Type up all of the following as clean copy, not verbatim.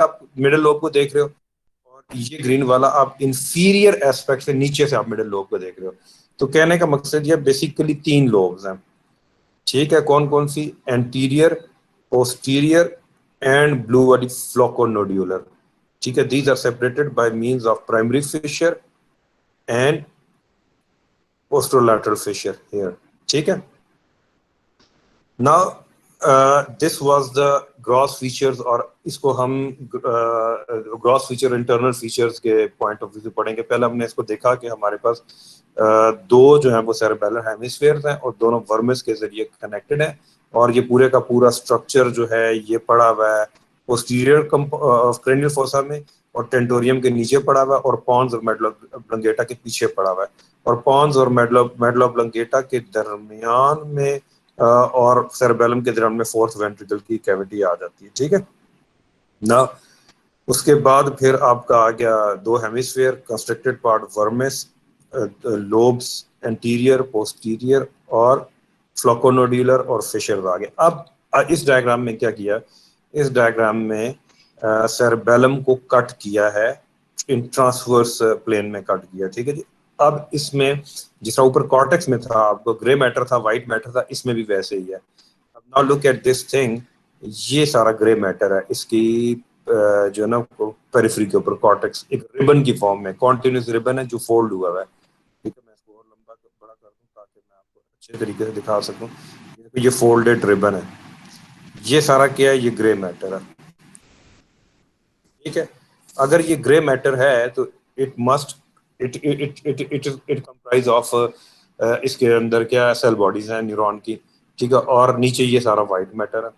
आप middle lobe को देख रहे हो, और ये ग्रीन वाला आप इंफीरियर एस्पेक्ट से नीचे से आप मिडिल लोब को देख रहे हो। तो कहने का मकसद ये बेसिकली 3 लोब्स हैं, ठीक है। कौन कौन सी? एंटीरियर, पोस्टीरियर एंड ब्लू वाली फ्लोकोनोड्यूलर, ठीक है। These are separated by means of primary fissure and posterolateral fissure here, ठीक है। Now this was the gross features, और इसको हम ग्रॉस फीचर इंटरनल फीचर्स के पॉइंट ऑफ व्यू से पढ़ेंगे। पहले हमने इसको देखा कि हमारे पास दो जो है वो सेरेबेलर हेमिस्फीयर्स हैं और दोनों वर्मिस के जरिए कनेक्टेड हैं, और ये पूरे का पूरा स्ट्रक्चर जो है ये पड़ा हुआ है पोस्टीरियर क्रेनियल फोसा में, और टेंटोरियम के नीचे पड़ा हुआ है, और पॉन्स और मेडुला ऑब्लंगेटा के पीछे पड़ा हुआ है, और पॉन्स और मेडुला ऑब्लंगेटा के दरमियान में और सेरेबेलम के दरमियान में फोर्थ वेंट्रिकल की कैविटी आ जाती है, ठीक है ना। उसके बाद फिर आपका आ गया दो hemisphere, constructed part vermis, lobes anterior, posterior और फ्लोकोनोड्यूलर और फिशर आ गए। अब इस डायग्राम में क्या किया, इस डायग्राम में सेरेबेलम को कट किया है, इन ट्रांसवर्स प्लेन में कट किया, ठीक है जी। अब इसमें जिस तरह ऊपर कॉर्टेक्स में था आपको ग्रे मैटर था, व्हाइट मैटर था, इसमें भी वैसे ही है। अब now look at this thing, ये सारा ग्रे मैटर है, इसकी जो है ना पेरिफेरी के ऊपर कॉर्टेक्स एक रिबन की फॉर्म में, कॉन्टिन्यूस रिबन है जो फोल्ड हुआ है, ठीक है। मैं इसको और लंबा बड़ा कर दूं ताकि मैं आपको अच्छे तरीके से दिखा सकूं। ये फोल्डेड रिबन है, ये सारा क्या है, ये ग्रे मैटर है, ठीक है। अगर ये ग्रे मैटर है तो it must it comprise of इसके अंदर क्या सेल बॉडीज हैं न्यूरॉन की, ठीक है, और नीचे ये सारा व्हाइट मैटर है,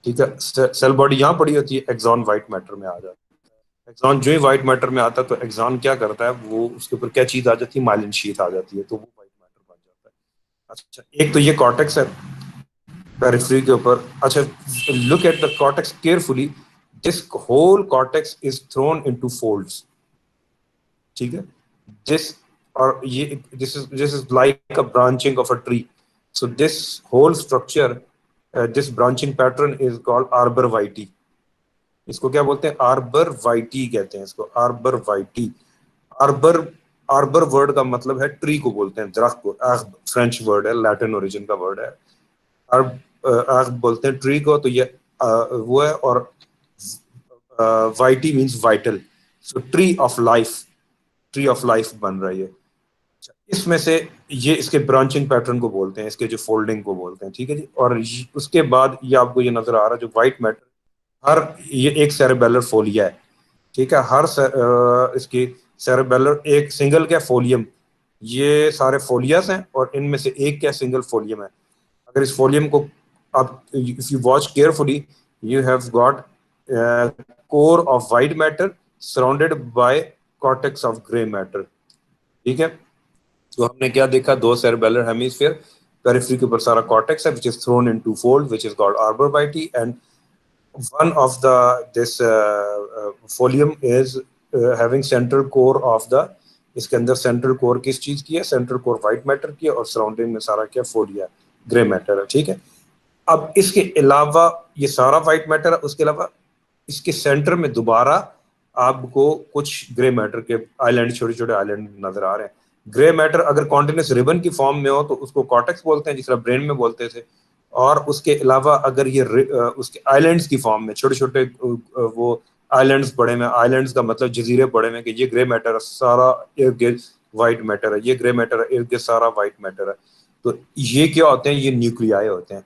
ठीक है। सेल बॉडी यहाँ पड़ी होती है, एक्सॉन व्हाइट मैटर में आ जाता है। एक्सॉन जो ही व्हाइट मैटर में आता है तो एक्सॉन क्या करता है, वो उसके ऊपर क्या चीज आ जाती है, माइलिन शीथ आ जाती है, तो वो व्हाइट मैटर बन जाता है। अच्छा, एक तो ये कॉर्टेक्स है पेरिफेरी के ऊपर। अच्छा, look at the cortex carefully, this whole cortex is thrown into folds, ठीक है। दिस और ये this is like a branching of a tree, so this whole structure, this branching pattern is called arbor vitae. इसको क्या बोलते हैं, arbor vitae कहते हैं इसको, arbor vitae. Arbor, arbor word का मतलब है ट्री को बोलते हैं, दरख्त को। आर्ब फ्रेंच वर्ड है, लैटिन ओरिजिन का वर्ड है। आर्ब आर्ब बोलते हैं ट्री को, तो ये वो है। और vitae means vital, so tree of life, tree of life बन रही है। इसमें से ये इसके ब्रांचिंग पैटर्न को बोलते हैं, इसके जो फोल्डिंग को बोलते हैं, ठीक है जी। और उसके बाद ये आपको ये नजर आ रहा है जो व्हाइट मैटर, हर ये एक सेरेबेलर फोलिया है, ठीक है। हर इसकी सेरेबेलर एक सिंगल क्या फोलियम, ये सारे फोलियास हैं, और इनमें से एक क्या सिंगल फोलियम है। अगर इस फोलियम को आप if you watch carefully, you have got core of white matter surrounded by cortex of grey matter, ठीक है। तो हमने क्या देखा, दो सेरेबेलर हेमिस्फीयर, पेरिफेरी के ऊपर सारा कॉर्टेक्स है which is thrown into fold which is called arbor vitae, and one of the this folium is having central core of the, इसके अंदर सेंट्रल कोर किस चीज की है, सेंट्रल कोर व्हाइट मैटर की है, और सराउंडिंग में सारा क्या फोलिया ग्रे मैटर है, ठीक है। अब इसके अलावा ये सारा व्हाइट मैटर है, उसके अलावा इसके सेंटर में दोबारा आपको कुछ ग्रे मैटर के आइलैंड, छोटे छोटे आइलैंड नजर आ रहे हैं। ग्रे मैटर अगर कॉन्टिन्यूस रिबन की फॉर्म में हो तो उसको कॉर्टेक्स बोलते हैं, जिस तरह ब्रेन में बोलते थे। और उसके अलावा अगर ये उसके आइलैंड्स की फॉर्म में छोटे छोटे वो आइलैंड्स पड़े में, आइलैंड्स का मतलब जजीरे पड़े में, कि ये ग्रे मैटर सारा इर्द गिर्द व्हाइट मैटर है, ये ग्रे मैटर है इर्द गिर्द सारा व्हाइट मैटर है। तो ये क्या होते हैं, ये न्यूक्लियाई होते हैं।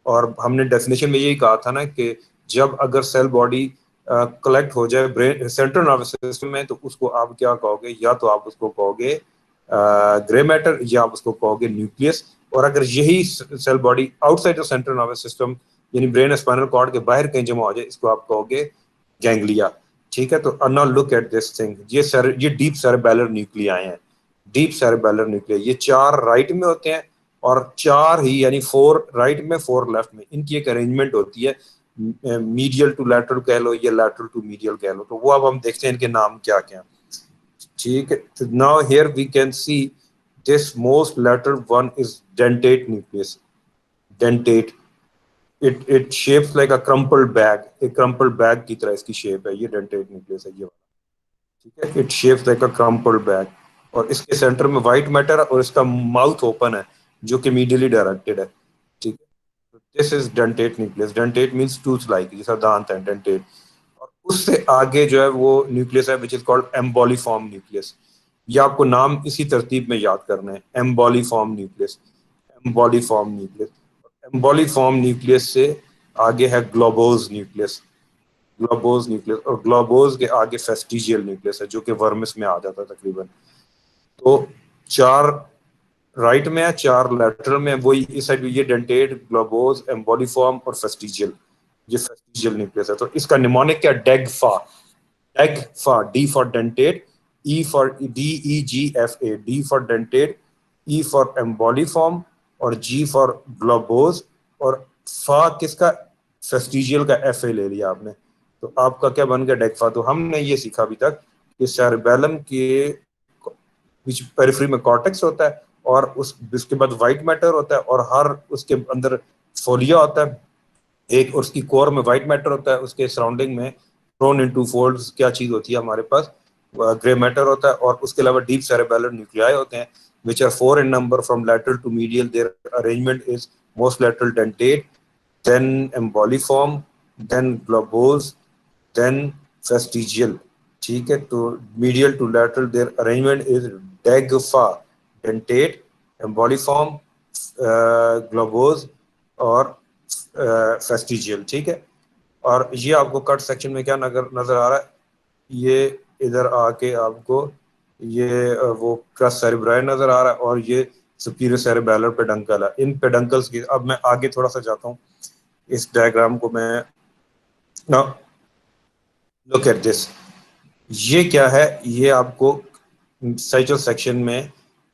और हमने डेफिनेशन में यही कहा था ना कि जब अगर सेल बॉडी कलेक्ट हो जाए ब्रेन सेंट्रल नर्वस सिस्टम में, तो उसको आप क्या कहोगे, या तो आप उसको कहोगे ग्रे मैटर, या आप उसको कहोगे न्यूक्लियस। और अगर यही cell body outside the central nervous system यानी ब्रेन स्पाइनल कॉर्ड के बाहर कहीं जमा हो जाए, इसको आप कहोगे गैंग्लिया, ठीक है। तो now look at this thing, ये डीप सेरेबेलर न्यूक्लियाई हैं, डीप सेरेबेलर न्यूक्लिया। ये 4 राइट में होते हैं, और 4 ही यानी 4 राइट में 4 लेफ्ट में, इनकी एक अरेंजमेंट होती है, मीडियल टू लैटरल कह लो या लैटरल टू मीडियल कह लो। तो वो अब हम देखते हैं इनके नाम क्या क्या, ठीक है। तो now here we can see this most lateral one is dentate nucleus, dentate, it shapes like a crumpled bag, एक क्रम्पल्ड बैग की तरह इसकी शेप है, ये डेंटेट न्यूक्लियस है ये वाला, ठीक है। It shapes like a crumpled bag, और इसके सेंटर में व्हाइट मैटर है और इसका माउथ ओपन है जो कि मीडियली डायरेक्टेड है, ठीक है। This is dentate nucleus, dentate means tooth like, जैसा दांत है डेंटेट। और उससे आगे जो है वो न्यूक्लियस है विच इज कॉल्ड एम्बॉलीफॉर्म न्यूक्लियस। ये आपको नाम इसी तरतीब में याद करने हैं, एम्बॉलीफॉर्म न्यूक्लियस, एम्बॉलीफॉर्म न्यूक्लियस। एम्बॉलीफॉर्म न्यूक्लियस से आगे है ग्लोबोज न्यूक्लियस, ग्लोबोज न्यूक्लियस, और ग्लोबोज के आगे फेस्टिजियल न्यूक्लियस है जो कि वर्मिस में आ जाता है तकरीबन। तो चार राइट में है, चार लेटरल में, वही इस साइड ये डेंटेट, ग्लोबोज, एम्बॉलीफॉर्म और फेस्टिजियल, ये फेस्टिजियल न्यूक्लियस है। तो इसका निमोनिक क्या, DEGFA, DEGFA, D for dentate, E for DEGFA, D for dentate, E for emboliform और जी फॉर ग्लोबोज, और फा किसका, फेस्टिजियल का, FA ले लिया आपने। तो आपका क्या बन गया, डेगफा। तो हमने ये सीखा अभी तक कि सेरेबेलम के बीच पेरिफेरी में कॉर्टेक्स होता है, और उसके बाद व्हाइट मैटर होता है, और हर उसके अंदर फोलिया होता है एक, और उसकी कोर में व्हाइट मैटर होता है, उसके सराउंडिंग में थ्रोन इनटू फोल्ड्स क्या चीज होती है हमारे पास, ग्रे मैटर होता है, और उसके अलावा डीप सेरेबेलर न्यूक्लियाई होते हैं which are four in number from lateral to medial. Their arrangement is most lateral dentate, then emboliform, then globose, then fastigial, ठीक है। तो medial to lateral their arrangement is DAGFA, dentate, emboliform, globose और fastigial, ठीक है। और ये आपको cut section में क्या नजर आ रहा है, ये इधर आके आपको ये वो क्रस सेरेब्राई नजर आ रहा है, और ये सुपीरियर सेरेबेलर पेडंकल है। इन पेडंकल्स की अब मैं आगे थोड़ा सा जाता हूँ, इस डायग्राम को मैं ना, लुक एट दिस, ये क्या है, ये आपको साइटल सेक्शन में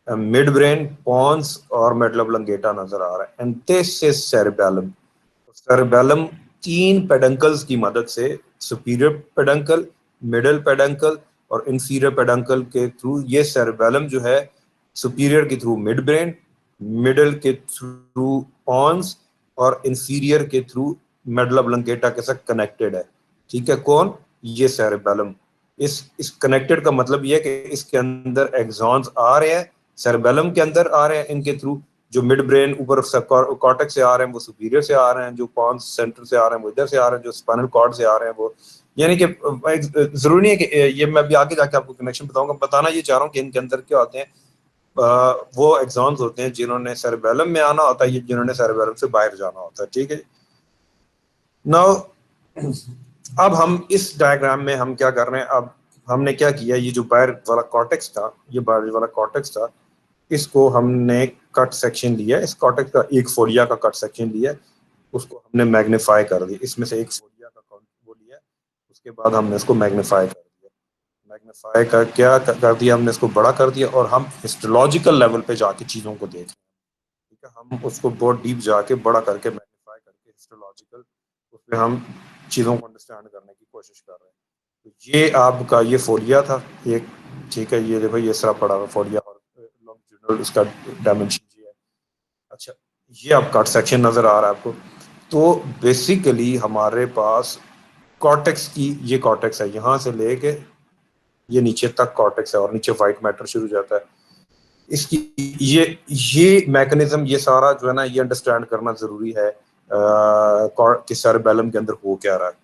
मिड ब्रेन, पॉन्स और मेडल ऑब्लंगेटा नजर आ रहा है, and this is cerebellum. Cerebellum तीन पेडंकल्स की मदद से, सुपीरियर पेडंकल, मिडल पेडंकल और इंफीरियर पेडंकल के थ्रू, ये सेरेबेलम जो है सुपीरियर के थ्रू मिड ब्रेन, मिडल के थ्रू पॉन्स और इंफीरियर के थ्रू मेडल ऑब्लंगेटा के साथ कनेक्टेड है, ठीक है। कौन, ये सेरेबेलम। इस कनेक्टेड का मतलब ये है कि इसके अंदर एक्सॉन्स आ रहे हैं, सेरेबेलम के अंदर आ रहे हैं इनके थ्रू, जो मिड ब्रेन ऊपर कॉर्टेक्स से आ रहे हैं वो सुपीरियर से आ रहे हैं, जो पॉन्स सेंटर से आ रहे हैं वो इधर से आ रहे हैं, जो स्पाइनल कॉर्ड से आ रहे हैं वो, यानी कि जरूरी नहीं है कि ये मैं अभी आगे जाके आपको कनेक्शन बताऊंगा, बताना ये चाह रहा हूँ कि इनके अंदर क्या होते हैं। वो एक्सॉन्स होते हैं जिन्होंने सेरेबेलम में आना होता है, जिन्होंने सेरेबेलम से बाहर जाना होता है, ठीक है। नाउ अब हम इस डायग्राम में हम क्या कर रहे हैं, अब हमने क्या किया, ये जो बाहर वाला कॉर्टेक्स था, ये बाहर वाला कॉर्टेक्स था, इसको हमने कट सेक्शन लिया, इस कॉर्टेक्स का एक फोलिया का कट सेक्शन लिया, उसको हमने मैग्नीफाई कर दिया, इसमें से एक फोलिया का वो लिया, उसके बाद हमने इसको मैग्नीफाई कर दिया, मैग्नीफाई का क्या कर दिया, हमने इसको बड़ा कर दिया, और हम हिस्टोलॉजिकल लेवल पे जाके चीज़ों को देख, ठीक है। हम उसको बहुत डीप जाके बड़ा करके मैग्नीफाई करके हिस्टोलॉजिकल, उसमें हम चीज़ों को अंडरस्टैंड करने की कोशिश कर रहे हैं। तो ये आपका ये फोलिया था एक, ठीक है, ये देखो ये सारा पड़ा हुआ फोलिया, और लॉन्गिट्यूडनल उसका डायमेंशन ये है। अच्छा, ये आप कट सेक्शन नजर आ रहा है आपको। तो बेसिकली हमारे पास कॉर्टेक्स की, ये कॉर्टेक्स है, यहाँ से लेके ये नीचे तक कॉर्टेक्स है, और नीचे व्हाइट मैटर शुरू हो जाता है। इसकी ये मैकेनिज्म, ये सारा जो है ना, ये अंडरस्टैंड करना जरूरी है कि सेरेबेलम के अंदर हो क्या रहा है।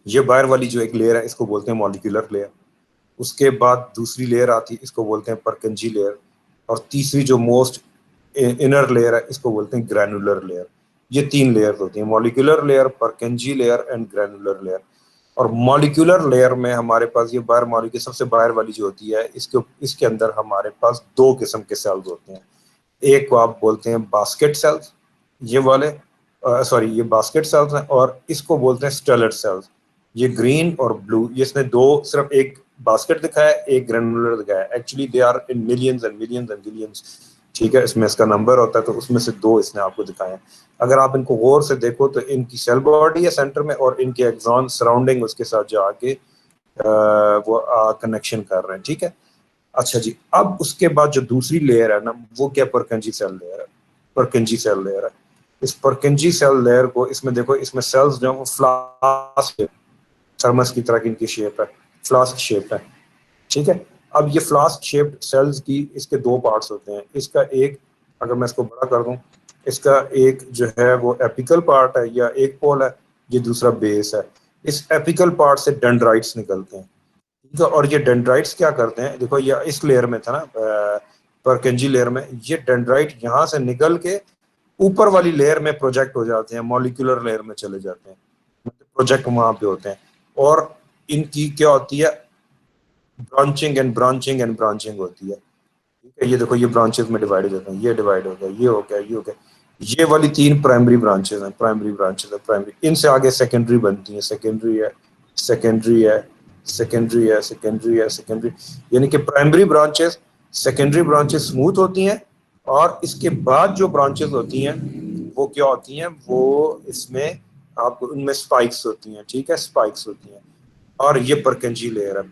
ये बाहर वाली जो एक लेयर है इसको बोलते हैं मॉलिक्यूलर लेयर, उसके बाद दूसरी लेयर आती है इसको बोलते हैं परकंजी लेयर, और तीसरी जो मोस्ट इनर लेयर है इसको बोलते हैं ग्रैनुलर लेयर। ये तीन लेयर होती हैं, molecular layer, Purkinje layer and granular layer. और मॉलिक्यूलर लेयर में हमारे पास ये बाहर मॉलिक्यूल सबसे बाहर वाली जो होती है, इसके अंदर हमारे पास दो किस्म के सेल्स होते हैं। एक को आप बोलते हैं बास्केट सेल्स, ये वाले, सॉरी ये बास्केट सेल्स हैं, और इसको बोलते हैं स्टेलेट सेल्स, ये ग्रीन और ब्लू, ये इसने दो, सिर्फ एक बास्केट दिखाया है, एक ग्रेनुलर दिखाया है, actually they are in millions and millions and billions, ठीक है। इसमें इसका नंबर होता है, तो उसमें से दो इसने आपको दिखाए हैं। अगर आप इनको गौर से देखो तो इनकी सेल बॉडी है सेंटर में, और इनके एक्सॉन सराउंडिंग उसके साथ जाके वो कनेक्शन कर रहे हैं, ठीक है। अच्छा जी, अब उसके बाद जो दूसरी लेयर है ना, वो क्या परकंजी सेल लेयर है, परकंजी सेल लेयर है। इस परकिंजी सेल लेयर को, इसमें देखो, इसमें सेल्स जो हैं वो फ्लास्क, थर्मस की तरह की इनकी शेप है, फ्लास्क शेप है, ठीक है। अब ये फ्लास्क शेप्ड सेल्स की, इसके दो पार्ट्स होते हैं। इसका एक, अगर मैं इसको बड़ा कर दूं, इसका एक जो है वो एपिकल पार्ट है या एक पोल है, ये दूसरा बेस है। इस एपिकल पार्ट से डेंड्राइट्स निकलते हैं, ठीक है। और ये डेंड्राइट्स क्या करते हैं, देखो ये इस लेयर में था ना, परकेंजी लेयर में, ये डेंड्राइट यहाँ से निकल के ऊपर वाली लेयर में प्रोजेक्ट हो जाते हैं, मॉलिक्यूलर लेयर में चले जाते हैं, प्रोजेक्ट वहां पे होते हैं। और इनकी क्या होती है, branching and branching and branching होती है, ठीक है। ये देखो, ये ब्रांचेस में डिवाइड हो जाते हैं, ये डिवाइड हो गया, ये हो गया, ये हो गया। ये वाली तीन प्राइमरी ब्रांचेस हैं, प्राइमरी ब्रांचेस है, प्राइमरी। इनसे आगे सेकेंडरी बनती है, सेकेंडरी है, सेकेंडरी है, सेकेंडरी है, सेकेंडरी है, सेकेंडरी। यानी कि primary branches, secondary branches smooth होती हैं, और इसके बाद जो ब्रांचेस होती हैं वो क्या होती हैं, वो इसमें आपको उनमें स्पाइक्स होती हैं, ठीक है, स्पाइक्स होती हैं। और ये परकंजी लेयर है,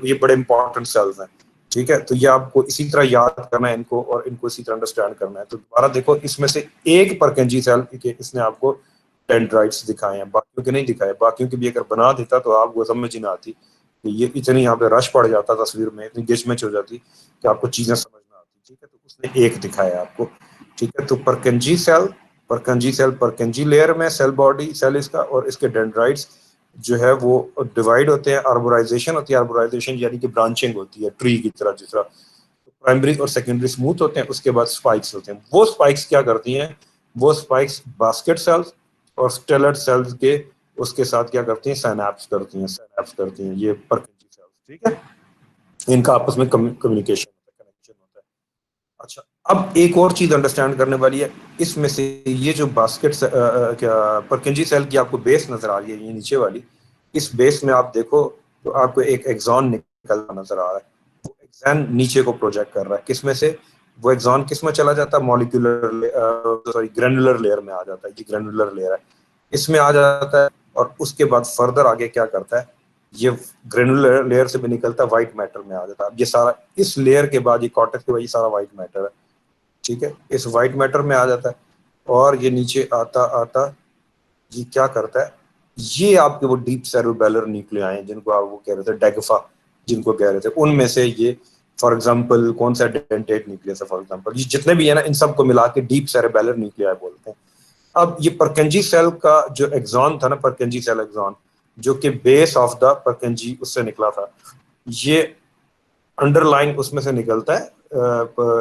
ये बड़े इंपॉर्टेंट सेल्स हैं, ठीक है। तो ये आपको इसी तरह याद करना है इनको, और इनको इसी तरह अंडरस्टैंड करना है। तो दोबारा देखो, इसमें से एक परकंजी सेल के इसने आपको डेंड्राइट्स दिखाए हैं, बाकियों के नहीं दिखाए। बाकियों के भी अगर बना देता तो आपको समझ ही ना आती, कि ये इतनी यहाँ पे रश पड़ जाता तस्वीर में, इतनी गिचमिच हो जाती कि आपको चीजें समझ ना आती, ठीक है। तो उसने एक दिखाया आपको, ठीक है। तो Purkinje cell, Purkinje cell, Purkinje layer में सेल बॉडी, सेल इसका, और इसके डेंड्राइट्स जो है वो डिवाइड होते हैं, आर्बोराइजेशन होती है। आर्बोराइजेशन यानी कि ब्रांचिंग होती है ट्री की तरह, जिस तरह प्राइमरी और सेकेंडरी स्मूथ होते हैं, उसके बाद स्पाइक्स होते हैं। वो स्पाइक्स क्या करती हैं, वो स्पाइक्स बास्केट सेल्स और स्टेलर सेल्स के उसके साथ क्या करती हैं, साइनैप्स करती हैं, साइनैप्स करती हैं, ये परकिंजी सेल्स, ठीक है। इनका आपस में कम्युनिकेशन होता है, कनेक्शन होता है। अच्छा, अब एक और चीज अंडरस्टैंड करने वाली है, इसमें से ये जो बास्केट क्या परकिंजी सेल की आपको बेस नजर आ रही है, ये नीचे वाली, इस बेस में आप देखो तो आपको एक एक्सॉन निकलता नजर आ रहा है। वो एक्सॉन नीचे को प्रोजेक्ट कर रहा है, किसमें से, वो एक्सॉन किस में चला जाता है, मॉलिक्यूलर, सॉरी, ग्रेनुलर लेयर में आ जाता है। ये ग्रेनुलर लेयर है, इसमें आ जाता है। और उसके बाद फर्दर आगे क्या करता है, ये ग्रेनुलर लेयर से भी निकलता है, व्हाइट मैटर में आ जाता है। अब ये सारा, इस लेयर के बाद, ये कॉर्टेक्स के बाद, ये सारा व्हाइट मैटर है, ठीक है, इस व्हाइट मैटर में आ जाता है। और ये नीचे आता आता ये क्या करता है, ये आपके वो डीप सेरेब्रल न्यूक्लियाई हैं, जिनको आप वो कह रहे थे डेगफा, जिनको कह रहे थे, उनमें से ये, फॉर एग्जांपल कौन सा डेंटेट न्यूक्लियस है, फॉर एग्जांपल ये जितने भी है ना, इन सबको मिला के डीप सेरेब्रल न्यूक्लियाई बोलते हैं। अब ये परकंजी सेल का जो एक्सॉन था ना, परकंजी सेल एक्सॉन, जो कि बेस ऑफ द परकंजी उससे निकला था, ये अंडरलाइन उसमें से निकलता है,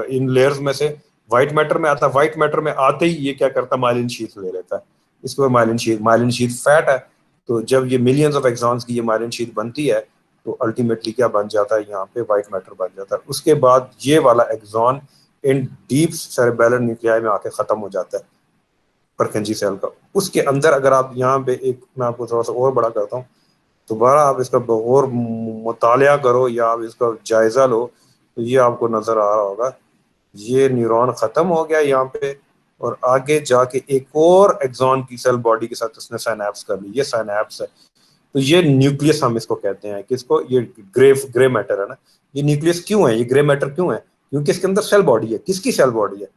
इन लेयर्स में से व्हाइट मैटर में आता है। व्हाइट मैटर में आते ही ये क्या करता है, माइलिन शीथ ले लेता है। इसको माइलिन शीथ फैट है। तो जब ये मिलियंस ऑफ एक्सॉन्स की ये माइलिन शीथ बनती है, तो अल्टीमेटली क्या बन जाता है, यहाँ पे व्हाइट मैटर बन जाता है। उसके बाद ये वाला axon in deep cerebral nuclei में आके खत्म हो जाता है, परकंजी सेल का। उसके अंदर अगर आप यहाँ पे एक, मैं आपको थोड़ा सा और बड़ा करता हूँ, दोबारा आप इसका और मुतालिया करो या आप इसका जायजा लो, तो ये आपको नजर आ रहा होगा, ये न्यूरॉन खत्म हो गया यहाँ पे, और आगे जाके एक और एक्सॉन की सेल बॉडी के साथ उसने साइनैप्स कर ली, ये साइनैप्स है। तो ये न्यूक्लियस हम इसको कहते हैं, किसको, ये ग्रे ग्रे मैटर है ना, ये न्यूक्लियस क्यों है, ये ग्रे मैटर क्यों है, क्योंकि इसके अंदर सेल बॉडी है। किसकी सेल बॉडी है,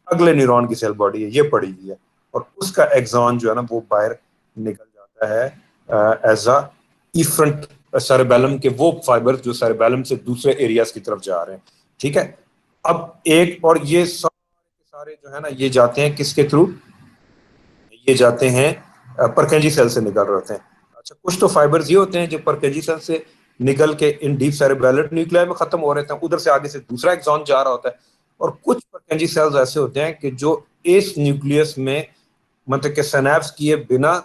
अगले न्यूरॉन की सेल बॉडी है, ये पड़ी हुई है। और उसका एक्सॉन जो है ना, वो बाहर निकल जाता है एज अ इफरेंट सेरेबेलम के वो फाइबर जो सेरेबेलम से दूसरे एरियाज की तरफ जा रहे हैं, ठीक है। अब एक और, ये सारे जो है ना, ये जाते हैं किसके थ्रू, ये जाते हैं परकेंजी सेल से निकल रहे होते हैं। अच्छा, कुछ तो फाइबर्स ये होते हैं जो परकेंजी सेल से निकल के इन डीप सेरेब्रल न्यूक्लियाई में खत्म हो रहे थे, उधर से आगे से दूसरा एक्सॉन जा रहा होता है। और कुछ परकेंजी सेल्स ऐसे होते हैं कि जो इस न्यूक्लियस में, मतलब के सिनेप्स किए बिना,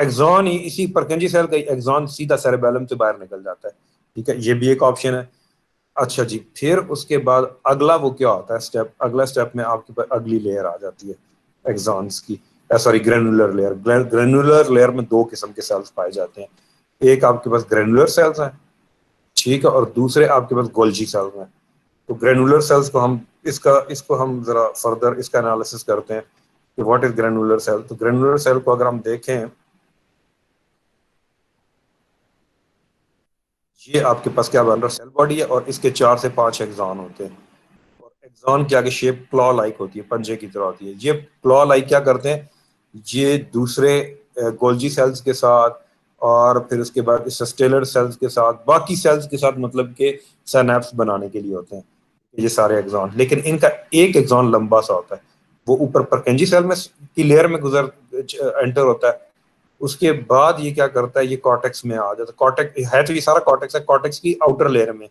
एक्सॉन ही, इसी परकेंजी सेल का एक्सॉन सीधा सेरेबेलम से बाहर निकल जाता है, ठीक है। ये भी एक ऑप्शन है। अच्छा जी, फिर उसके बाद अगला वो क्या होता है स्टेप, अगला स्टेप में आपके पास अगली लेयर आ जाती है एक्सॉन्स की, sorry, granular layer. Granular layer में दो किस्म के सेल्स पाए जाते हैं, एक आपके पास ग्रेनुलर सेल्स हैं, ठीक है, और दूसरे आपके पास गोल्जी सेल्स हैं। तो ग्रेनुलर सेल्स को हम, इसका इसको हम जरा फर्दर इसका एनालिसिस करते हैं कि व्हाट इज ग्रेनुलर सेल। तो ग्रेनुलर सेल को अगर हम देखें, ये आपके पास क्या बन रहा है, सेल बॉडी है, और इसके 4 से 5 एक्सॉन होते हैं। और एक्सॉन के आगे शेप क्लॉ लाइक होती है, पंजे की तरह होती है। ये क्लॉ लाइक क्या करते हैं, ये दूसरे गोल्जी सेल्स के साथ और फिर उसके बाद स्टेलर सेल्स के साथ, बाकी सेल्स के साथ मतलब के सिनेप्स बनाने के लिए होते हैं ये सारे एक्सॉन। लेकिन इनका एक एक्सॉन लंबा सा होता है, वो ऊपर परकेंजी सेल में की लेयर में गुजर एंटर होता है। उसके बाद ये क्या करता है, ये कॉर्टेक्स में आ जाता है। कॉर्टेक्स है तो ये सारा कॉर्टेक्स है, कॉर्टेक्स की आउटर लेयर में,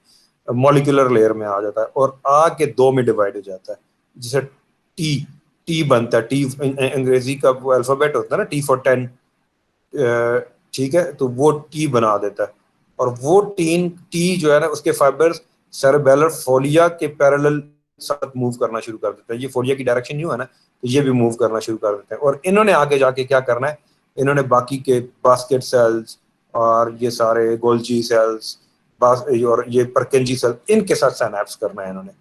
मॉलिक्यूलर लेयर में आ जाता है और आके दो में डिवाइड हो जाता है। जैसे टी, टी बनता है, टी अंग्रेजी का वो अल्फाबेट होता है ना, टी फॉर 10, ठीक है, तो वो टी बना देता है। और वो टीन टी जो है ना, उसके फाइबर्स सेरेबेलर फोलिया के पैरेलल साथ मूव करना शुरू कर देते हैं। ये फोलिया की डायरेक्शन यूं है ना, तो ये भी मूव करना शुरू कर देते हैं। और इन्होंने आगे जाके क्या करना है, इन्होंने बाकी के बास्केट सेल्स और ये सारे गोल्जी सेल्स और ये परकेंजी सेल, इनके साथ साइनैप्स करना है इन्होंने,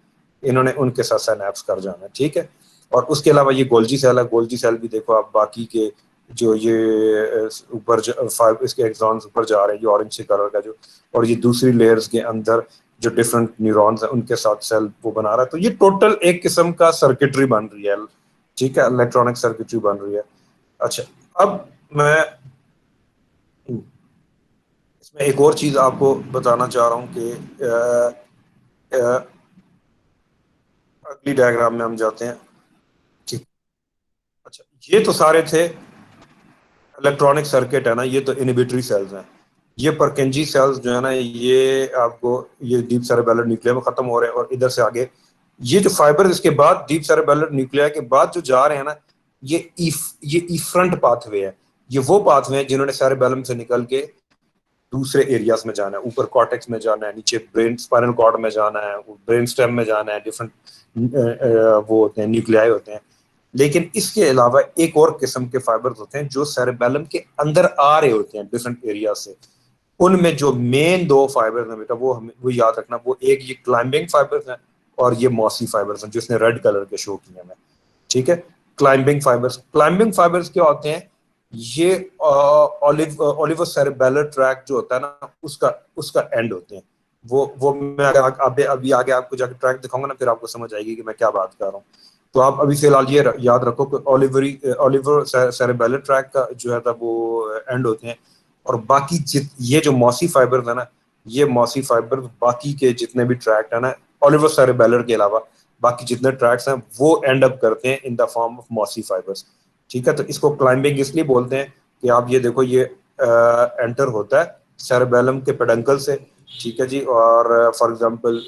इन्होंने उनके साथ साइनैप्स कर जाना है, ठीक है। और उसके अलावा ये गोल्जी सेल है, गोल्जी सेल भी देखो आप बाकी के जो ये ऊपर फाइव इसके एक्सॉन्स ऊपर जा रहे हैं, ये ऑरेंज से कलर का जो, और ये दूसरी लेयर्स के अंदर जो डिफरेंट न्यूरॉन्स हैं उनके साथ सेल वो बना रहा है। तो ये टोटल एक किस्म का सर्किटरी बन रही है, ठीक है, इलेक्ट्रॉनिक सर्किटरी बन रही है। अच्छा, अब मैं इसमें एक और चीज आपको बताना चाह रहा हूँ कि अगली डायग्राम में हम जाते हैं, ठीक। अच्छा, ये तो सारे थे इलेक्ट्रॉनिक सर्किट है ना, ये तो इनहिबिटरी सेल्स हैं। ये परकेंजी सेल्स जो है ना, ये आपको ये डीप सेरेबेलर न्यूक्लिया में खत्म हो रहे हैं। और इधर से आगे ये जो फाइबर इसके बाद डीप सेरेबेलर न्यूक्लिया के बाद जो जा रहे हैं ना, ये इफ्रंट पाथवे है। ये वो पाथवे हैं जिन्होंने सेरेबेलम से निकल के दूसरे एरियाज में जाना है, ऊपर कॉर्टेक्स में जाना है, नीचे ब्रेन स्पाइनल कॉर्ड में जाना है, ब्रेन स्टेम में जाना है, डिफरेंट वो होते हैं, न्यूक्लियाई होते हैं। लेकिन इसके अलावा एक और किस्म के फाइबर्स होते हैं जो सेरेबेलम के अंदर आ रहे होते हैं डिफरेंट एरिया से। उनमें जो मेन दो फाइबर्स हैं बेटा, वो हमें वो याद रखना, वो एक ये क्लाइंबिंग फाइबर्स हैं और ये मॉसी फाइबर्स हैं, जिसने रेड कलर के शो किए हैं, ठीक है। क्लाइंबिंग फाइबर्स क्या होते हैं, ये ऑलिव सेरेबेलर ट्रैक जो होता है ना, उसका उसका एंड होते हैं। वो मैं अभी आगे आपको जाके ट्रैक दिखाऊंगा ना, फिर आपको समझ आएगी कि मैं क्या बात कर रहा हूँ। तो आप अभी फिलहाल ये याद रखो कि ऑलिवर सेरेबेलर ट्रैक का जो है था वो एंड होते हैं। और बाकी ये जो मॉसी फाइबर है ना, ये मॉसी फाइबर बाकी के जितने भी ट्रैक है ना, ऑलिवर सेरेबेलर के अलावा बाकी जितने ट्रैक्स हैं वो एंड अप करते हैं in the form of mossy fibres, ठीक है। तो इसको क्लाइंबिंग इसलिए बोलते हैं कि आप ये देखो, ये एंटर होता है सेरेबेलम के पेडंकल से, ठीक है जी। और फॉर एग्जांपल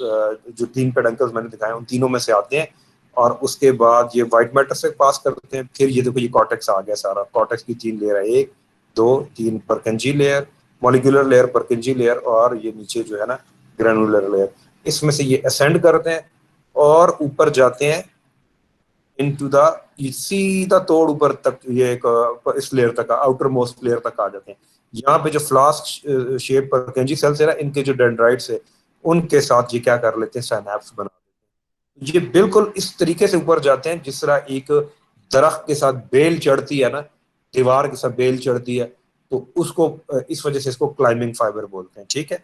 जो तीन पेडंकल्स मैंने दिखाए उन तीनों में से आते हैं और उसके बाद ये व्हाइट मैटर से पास करते हैं। फिर ये देखो, ये कॉर्टेक्स आ गया, सारा कॉर्टेक्स की तीन लेयर है, एक दो तीन, परकेंजी लेयर, मॉलिक्यूलर लेयर, परकेंजी लेयर, और ये नीचे जो है ना ग्रेनुलर लेयर। इसमें से ये असेंड करते हैं और ऊपर जाते हैं इनटू द, सीधा तोड़ ऊपर तक, ये एक इस लेयर तक, आउटर मोस्ट लेयर तक आ जाते हैं। यहाँ पे जो फ्लास्क शेप परकेंजी सेल्स है ना, इनके जो डेंड्राइट्स है उनके साथ ये क्या कर लेते हैं, सिनैप्स बना देते हैं। ये बिल्कुल इस तरीके से ऊपर जाते हैं जिस तरह एक दरख्त के साथ बेल चढ़ती है ना, दीवार के साथ बेल चढ़ती है, तो उसको इस वजह से इसको क्लाइंबिंग फाइबर बोलते हैं, ठीक है।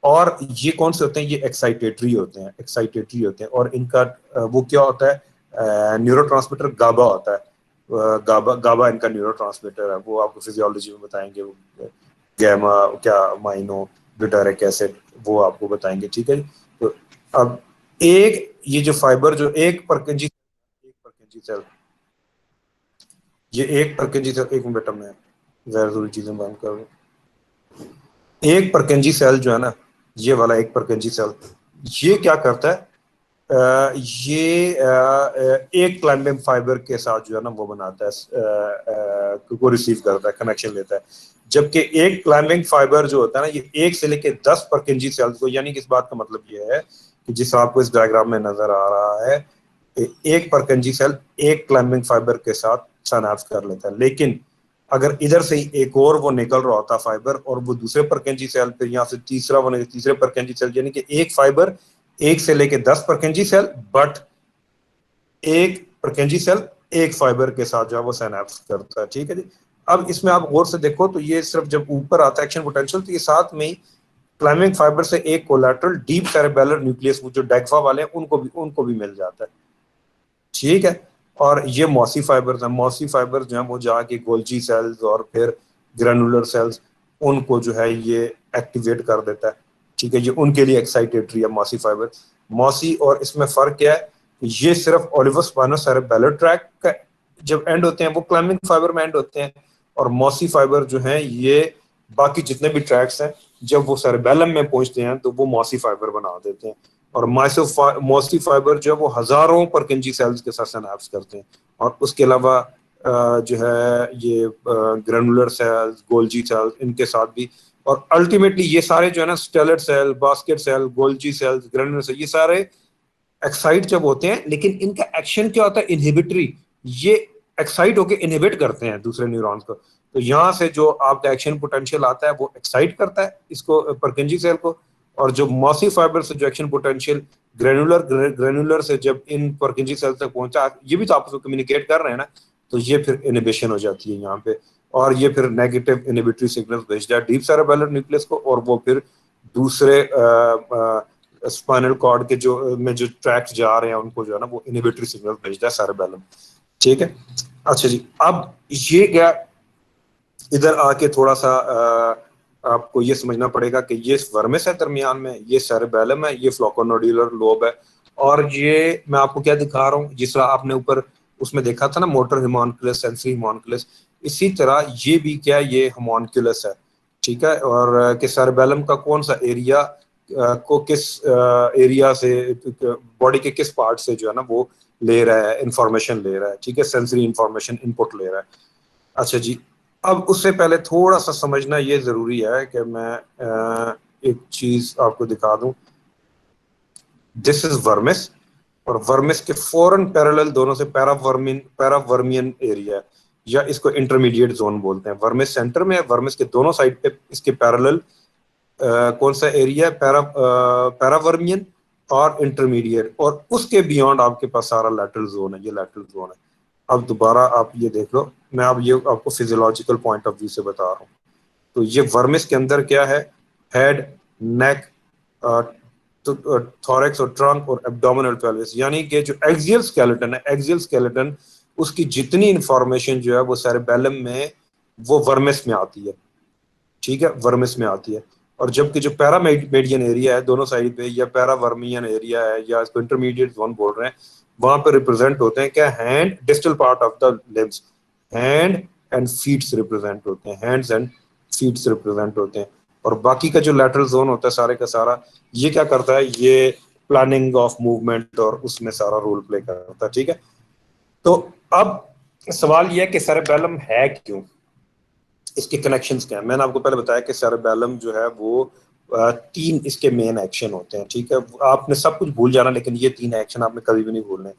और ये कौन से होते हैं, ये एक्साइटेटरी होते हैं, एक्साइटेटरी होते हैं। और इनका वो क्या होता है, न्यूरोट्रांसमीटर गाबा होता है। गाबा गाबा इनका न्यूरोट्रांसमीटर है, वो आपको फिजियोलॉजी में बताएंगे, वो गैमा क्या माइनो ब्यूटारिक एसिड, वो आपको बताएंगे, ठीक है। तो अब एक ये जो फाइबर जो एक परकेंजी सेल, ये एक परकेंजी सेल, एक मिनट बेटा मैं गैर जरूरी चीजें बंद कर दूं। एक परकेंजी सेल जो है ना, ये वाला एक परकेंजी सेल, ये क्या करता है, ये एक क्लाइंबिंग फाइबर के साथ जो है ना वो बनाता है, को रिसीव करता है, कनेक्शन लेता है। जबकि एक क्लाइंबिंग फाइबर जो होता है ना, ये एक से लेके 10 परकेंजी सेल्स को, यानी कि इस बात का मतलब ये है कि जिस आपको इस डायग्राम में नजर आ रहा है, एक परकेंजी सेल एक क्लाइंबिंग फाइबर के साथ सिनैप्स कर लेता है। लेकिन अगर इधर से ही एक और वो निकल रहा होता फाइबर, और वो दूसरे परकेंजी सेल, फिर यहाँ से तीसरा वो तीसरे परकेंजी सेल, यानी कि एक फाइबर एक से लेके 10 परकेंजी सेल, बट एक परकेंजी सेल एक फाइबर के साथ जो है वो सिनैप्स करता है, ठीक है जी। अब इसमें आप गौर से देखो तो ये सिर्फ जब ऊपर आता है एक्शन पोटेंशियल, तो ये साथ में ही क्लाइमिंग फाइबर से एक कोलैटरल डीप सेरेबेलर न्यूक्लियस, वो जो डेक्वा वाले हैं उनको भी मिल जाता है, ठीक है। और ये मॉसी फाइबर्स हैं, मॉसी फाइबर्स जो है वो जाके गोल्जी सेल्स और फिर ग्रेनुलर सेल्स उनको जो है ये एक्टिवेट कर देता है, ठीक है। ये उनके लिए एक्साइटेटरी है मॉसी फाइबर। मॉसी और इसमें फर्क क्या है, ये सिर्फ ओलिवोस्पाइनोस सेरेबेलर ट्रैक का जब एंड होते हैं वो क्लाइम्बिंग फाइबर में एंड होते हैं, और मॉसी फाइबर जो है ये बाकी जितने भी ट्रैक्स हैं जब वो सेरेबेलम में पहुंचते हैं तो वो मॉसी फाइबर बना देते हैं। और मॉसी फाइबर जो है वो हजारों परकिंजी सेल्स के साथ सिनैप्स करते हैं, और उसके अलावा जो है ये ग्रेनुलर सेल्स, गोल्जी सेल्स, इनके साथ भी। और अल्टीमेटली ये सारे जो है ना, stellate cell, basket cell, Golgi cells, granular cell, ये सारे एक्साइट जब होते हैं, लेकिन इनका एक्शन क्या होता है, इनहिबिटरी। ये एक्साइट होकर इनहिबिट करते हैं दूसरे न्यूरॉन्स को। तो यहाँ से जो आपका एक्शन पोटेंशियल आता है वो एक्साइट करता है इसको, परकिंजी सेल को। और जो मॉसी फाइबर से जो एक्शन पोटेंशियल ग्रेनुलर से जब इन परकिंजी सेल तक पहुंचा, ये भी तो आपस में कम्युनिकेट कर रहे हैं ना, तो ये फिर इनिबिशन हो जाती है यहाँ पे। और ये फिर नेगेटिव इनिबिटरी सिग्नल भेजता है डीप सेरेबेलर न्यूक्लियस को, और वो फिर दूसरे स्पाइनल कॉर्ड के जो ट्रैक्ट जा रहे हैं उनको जो है ना वो इनिबिटरी सिग्नल भेजता है सेरेबेलम, ठीक है। अच्छा जी, अब ये क्या, इधर आके थोड़ा सा आपको ये समझना पड़ेगा कि ये वर्मिस है दरमियान में, ये सेरेबेलम है, ये फ्लोकोनोड्यूलर लोब है। और ये मैं आपको क्या दिखा रहा हूँ, जिस तरह आपने ऊपर उसमें देखा था ना मोटर हिमोन्कुलस, सेंसरी हिमोन्कुलस, इसी तरह ये भी क्या, ये होमोन्कुलस है, ठीक है। और कि सेरेबेलम का कौन सा एरिया को किस एरिया से, बॉडी के किस पार्ट से जो है ना वो ले रहा है, इंफॉर्मेशन ले रहा है, ठीक है, सेंसरी इंफॉर्मेशन इनपुट ले रहा है। अच्छा जी, अब उससे पहले थोड़ा सा समझना ये जरूरी है कि मैं एक चीज आपको दिखा दूं। दिस इज वर्मिस, और वर्मिस के फौरन पैरेलल दोनों से पैरावर्मियन एरिया, या इसको इंटरमीडिएट जोन बोलते हैं। वर्मिस सेंटर में है, वर्मिस के दोनों साइड पे इसके पैरेलल कौन सा एरिया है, पैरावर्मियन और इंटरमीडिएट, और उसके बियॉन्ड आपके पास सारा लैटरल जोन है, ये लैटरल जोन है। अब दोबारा आप ये देख लो, मैं अब ये आपको फिजियोलॉजिकल पॉइंट ऑफ व्यू से बता रहा हूँ। तो ये वर्मिस के अंदर क्या है, हेड, नेक, तो थोरैक्स और ट्रंक और एब्डोमिनल पेल्विस, यानी कि जो एक्सियल स्केलेटन है, एक्सियल स्केलेटन उसकी जितनी इंफॉर्मेशन जो है वो सेरेबेलम में वो वर्मिस में आती है, ठीक है, वर्मिस में आती है। और जबकि जो पैरामेडियन एरिया है दोनों साइड पे, या पैरावर्मियन एरिया है, या इसको इंटरमीडिएट जोन बोल रहे हैं, वहां पर रिप्रेजेंट होते हैं क्या, hand, distal part of the limbs, hand and feets represent होते हैं, हैंड्स एंड फीट्स रिप्रेजेंट होते हैं। और बाकी का जो लैटरल जोन होता है सारे का सारा, ये क्या करता है, ये प्लानिंग ऑफ मूवमेंट और उसमें सारा रोल प्ले करता है, ठीक है। तो अब सवाल ये है कि सेरेबेलम है क्यों, इसके कनेक्शंस क्या है। मैंने आपको पहले बताया कि सेरेबेलम जो है वो तीन इसके मेन एक्शन होते हैं, ठीक है। आपने सब कुछ भूल जाना, लेकिन ये तीन एक्शन आपने कभी भी नहीं भूलने।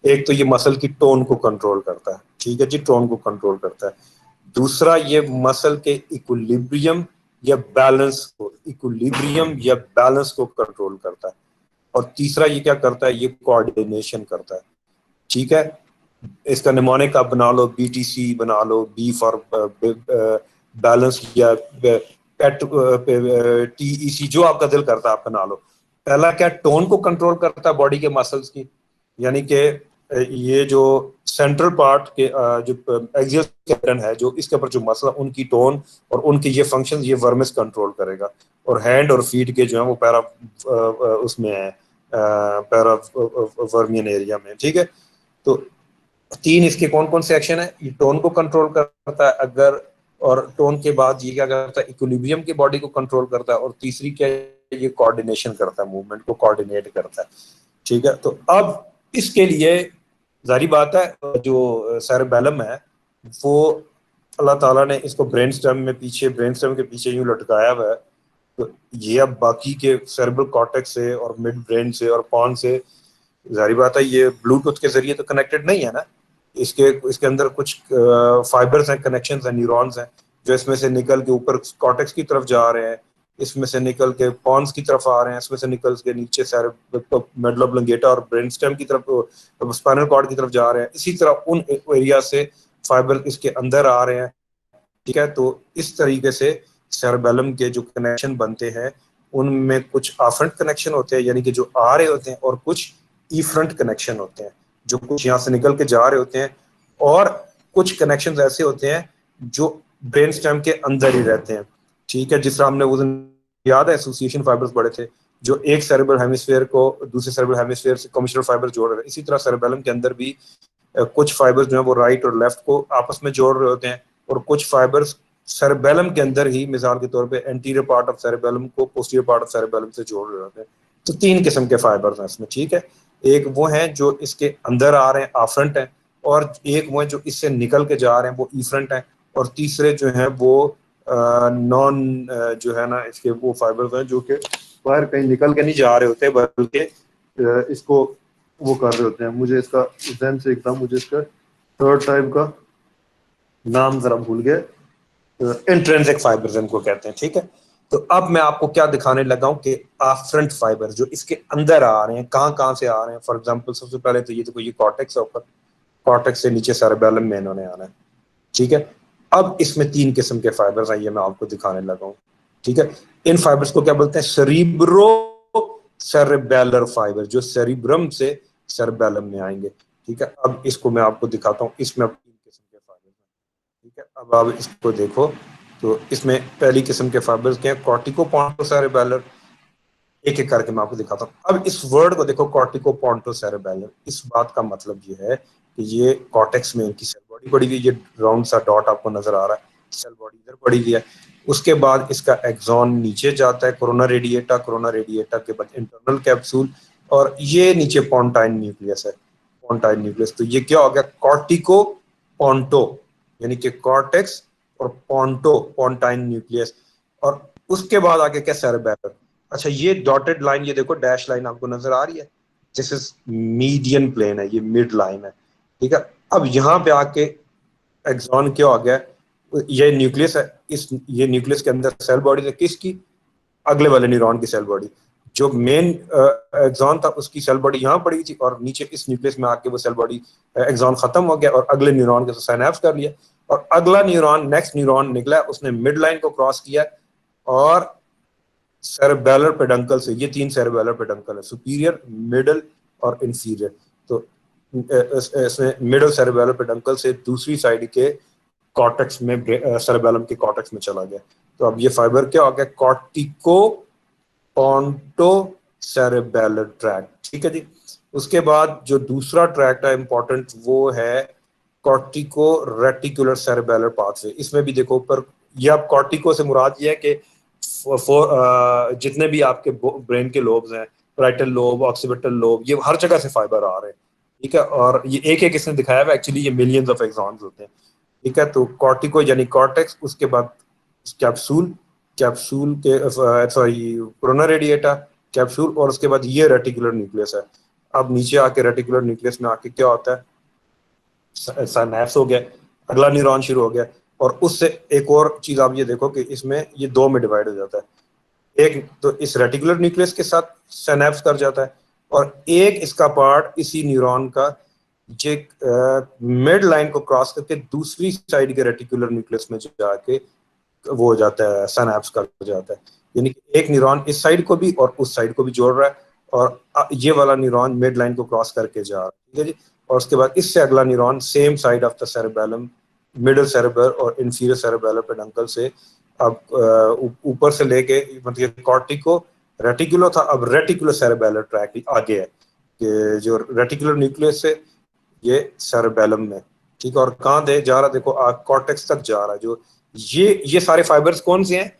एक तो ये मसल की टोन को कंट्रोल करता है, ठीक है जी, टोन को कंट्रोल करता है। दूसरा, ये मसल के इक्विलिब्रियम या बैलेंस को कंट्रोल करता है। और तीसरा ये क्या करता है, ये कोऑर्डिनेशन करता है, ठीक है। इसका निमोनिक आप बना लो, BTC बना लो, बी फॉर बैलेंस, या TEC, जो आपका दिल करता है आप बना लो। पहला क्या, टोन को कंट्रोल करता है बॉडी के मसल्स की, यानी कि ये जो सेंट्रल पार्ट के जो एक्सियल स्केलेटन है, जो इसके ऊपर जो मसल, उनकी टोन और उनके ये फंक्शन ये वर्मिस कंट्रोल करेगा। और हैंड और फीट के जो है वो उसमें है, पैरावर्मियन एरिया में, ठीक है। तो तीन इसके कौन कौन से एक्शन है, ये टोन को कंट्रोल करता है अगर, और टोन के बाद ये क्या करता है, इक्विलिब्रियम की बॉडी को कंट्रोल करता है, और तीसरी क्या है, ये कोऑर्डिनेशन करता है, मूवमेंट को कोऑर्डिनेट करता है, ठीक है। तो अब इसके लिए जारी बात है, जो सेरेबेलम है वो अल्लाह ताला ने इसको ब्रेन स्टेम के पीछे यूं लटकाया हुआ है। तो ये अब बाकी के सेरेब्रल कॉर्टेक्स से और मिड ब्रेन से और पॉन से, जारी बात है ये ब्लूटूथ के जरिए तो कनेक्टेड नहीं है ना, इसके अंदर कुछ फाइबर्स हैं, कनेक्शंस हैं, न्यूरॉन्स हैं, जो इसमें से निकल के ऊपर कॉर्टेक्स की तरफ जा रहे हैं, इसमें से निकल के पॉन्स की तरफ आ रहे हैं, इसमें से निकल के नीचे मेडुला ऑब्लोंगेटा और ब्रेन स्टेम की तरफ, स्पाइनल कॉर्ड की तरफ जा रहे हैं। इसी तरह उन एरिया से फाइबर इसके अंदर आ रहे हैं, ठीक है। तो इस तरीके से सेरेबेलम के जो कनेक्शन बनते हैं उनमें कुछ आफरंट कनेक्शन होते हैं, यानी कि जो आ रहे होते हैं, और कुछ ई फ्रंट कनेक्शन होते हैं, जो कुछ यहाँ से निकल के जा रहे होते हैं, और कुछ कनेक्शंस ऐसे होते हैं जो ब्रेन स्टेम के अंदर ही रहते हैं। ठीक है, जिस तरह हमने उस दिन याद है एसोसिएशन फाइबर्स बड़े थे, जो एक सेरेब्रल हेमिस्फीयर को दूसरे सेरेब्रल हेमिस्फीयर से कमिश्नर फाइबर जोड़ रहे हैं। इसी तरह सेरेबेलम के अंदर भी कुछ फाइबर्स जो है वो राइट और लेफ्ट को आपस में जोड़ रहे होते हैं, और कुछ फाइबर्स सेरेबेलम के अंदर ही, मिसाल के तौर पे एंटीरियर पार्ट ऑफ सेरेबेलम को पोस्टीरियर पार्ट ऑफ सेरेबेलम से जोड़ रहे होते हैं। तो 3 किस्म के फाइबर्स हैं इसमें। ठीक है, एक वो हैं जो इसके अंदर आ रहे हैं, आफरंट हैं, और एक वो हैं जो इससे निकल के जा रहे हैं, वो ईफ्रंट हैं, और तीसरे जो हैं वो नॉन जो है ना इसके वो फाइबर्स हैं जो कि बाहर कहीं निकल के नहीं जा रहे होते, बल्कि इसको वो कर रहे होते हैं। मुझे इसका जहन से एकदम मुझे इसका थर्ड टाइप का नाम जरा भूल गए, इंट्रिंसिक फाइबर्स इनको कहते हैं। ठीक है, तो अब मैं आपको क्या दिखाने लगा हूं कि आफरंट फाइबर जो इसके अंदर आ रहे हैं, कहाँ से आ रहे हैं। फॉर एग्जांपल सबसे पहले तो ये देखो, ये कॉर्टेक्स है ऊपर, कॉर्टेक्स से नीचे सेरेबेलम में इन्होंने आना है। ठीक है, अब इसमें 3 किस्म के फाइबर्स हैं, ये मैं आपको दिखाने लगा हूँ। ठीक है, इन फाइबर्स को क्या बोलते हैं? सेरिब्रो सेरेबेलर फाइबर, जो सेरिब्रम से सेरेबेलम में आएंगे। ठीक है, अब इसको मैं आपको दिखाता हूँ। इसमें अब 3 किस्म के फाइबर हैं। ठीक है, अब आप इसको देखो तो इसमें पहली किस्म के फाइबर्स क्या है? कॉर्टिकोपोंटोसेरेबेलर। एक एक करके मैं आपको दिखाता हूँ। अब इस वर्ड को देखो, कॉर्टिकोपोंटोसेरेबेलर, इस बात का मतलब ये है कि ये कॉर्टेक्स में इनकी सेल बॉडी पड़ी हुई है। ये राउंड सा डॉट आपको नजर आ रहा है, सेल बॉडी इधर पड़ी हुई है। उसके बाद इसका एक्सॉन नीचे जाता है, कोरोना रेडिएटा, कोरोना रेडिएटा के बाद इंटरनल कैप्सूल, और ये नीचे पोंटाइन न्यूक्लियस है, पोंटाइन न्यूक्लियस। तो ये क्या हो गया? कॉर्टिको पोंटो, यानी कि कॉर्टेक्स और पोंटो, पोंटाइन न्यूक्लियस, और उसके बाद आगे क्या? सेरेबेलर। अच्छा, ये डॉटेड लाइन, ये देखो डैश लाइन आपको नजर आ रही है, दिस इज मीडियन प्लेन है, ये मिड लाइन है। ठीक है, अब यहाँ पे आके एक्सॉन क्या हो गया? ये न्यूक्लियस है, इस ये न्यूक्लियस के अंदर सेल बॉडी है किसकी? अगले वाले न्यूरॉन की सेल बॉडी। जो मेन एक्सॉन था उसकी सेल बॉडी यहाँ पड़ी थी, और नीचे इस न्यूक्लियस में आके वो सेल बॉडी, एक्सॉन खत्म हो गया और अगले न्यूरॉन के साथ साइनैप्स कर लिया, और अगला न्यूरॉन, नेक्स्ट न्यूरॉन निकला, उसने मिड लाइन को क्रॉस किया, और सेरेबेलर पेडंकल से, ये 3 सेरेबेलर पेडंकल है, सुपीरियर, मिडल और इंफीरियर। तो इसमें मिडल सेरेबेलर पेडंकल से दूसरी साइड के कॉर्टेक्स में, सेरेबेलम के कॉर्टेक्स में चला गया। तो अब ये फाइबर क्या हो गया? Cortico ponto cerebellar tract. ठीक है जी। उसके बाद जो दूसरा ट्रैक्ट है इंपॉर्टेंट, वो है कॉर्टिको रेटिकुलर सेरेबेलर पाथवे। इसमें भी देखो ऊपर, ये अब कॉर्टिको से मुराद ये है कि जितने भी आपके ब्रेन के लोब्स हैं, पैराइटल लोब, ऑक्सीपिटल लोब, ये हर जगह से फाइबर आ रहे हैं। ठीक है, और ये एक एक इसने दिखाया हुआ, एक्चुअली ये मिलियंस ऑफ एक्सॉन्स होते हैं। ठीक है, तो कॉर्टिको यानी कॉर्टेक्स, उसके बाद कैप्सूल, कैप्सूल के सॉरी कोरोना रेडिएटा, कैप्सूल, और उसके बाद ये रेटिकुलर न्यूक्लियस है। अब नीचे आके रेटिकुलर न्यूक्लियस में आके क्या होता है? सिनैप्स हो गया, अगला न्यूरॉन शुरू हो गया, और उससे एक और चीज आप ये देखो कि इसमें ये 2 में डिवाइड हो जाता है। एक तो इस रेटिकुलर न्यूक्लियस के साथ सिनैप्स कर जाता है, और एक इसका पार्ट इसी न्यूरॉन का जे मिड लाइन को क्रॉस करके दूसरी साइड के रेटिकुलर न्यूक्लियस में जाके वो हो जाता है, सिनैप्स कर जाता है। यानी कि एक न्यूरॉन इस साइड को भी और उस साइड को भी जोड़ रहा है, और ये वाला न्यूरॉन मिड लाइन को क्रॉस करके जा रहा है। ठीक है जी। और उसके बाद इससे अगला neuron same side of the cerebellum, middle cerebral और इंफीरियर सेरेबेलर पेडंकल से, अब ऊपर से लेके, मतलब कॉर्टिको रेटिकुलर था, अब रेटिकुलर सेरेबेलर ट्रैक आगे है, कि जो रेटिकुलर न्यूक्लियस से ये सेरेबेलम में। ठीक है, और कहाँ दे जा रहा? देखो कॉर्टेक्स तक जा रहा है। जो ये सारे फाइबर्स कौन से हैं?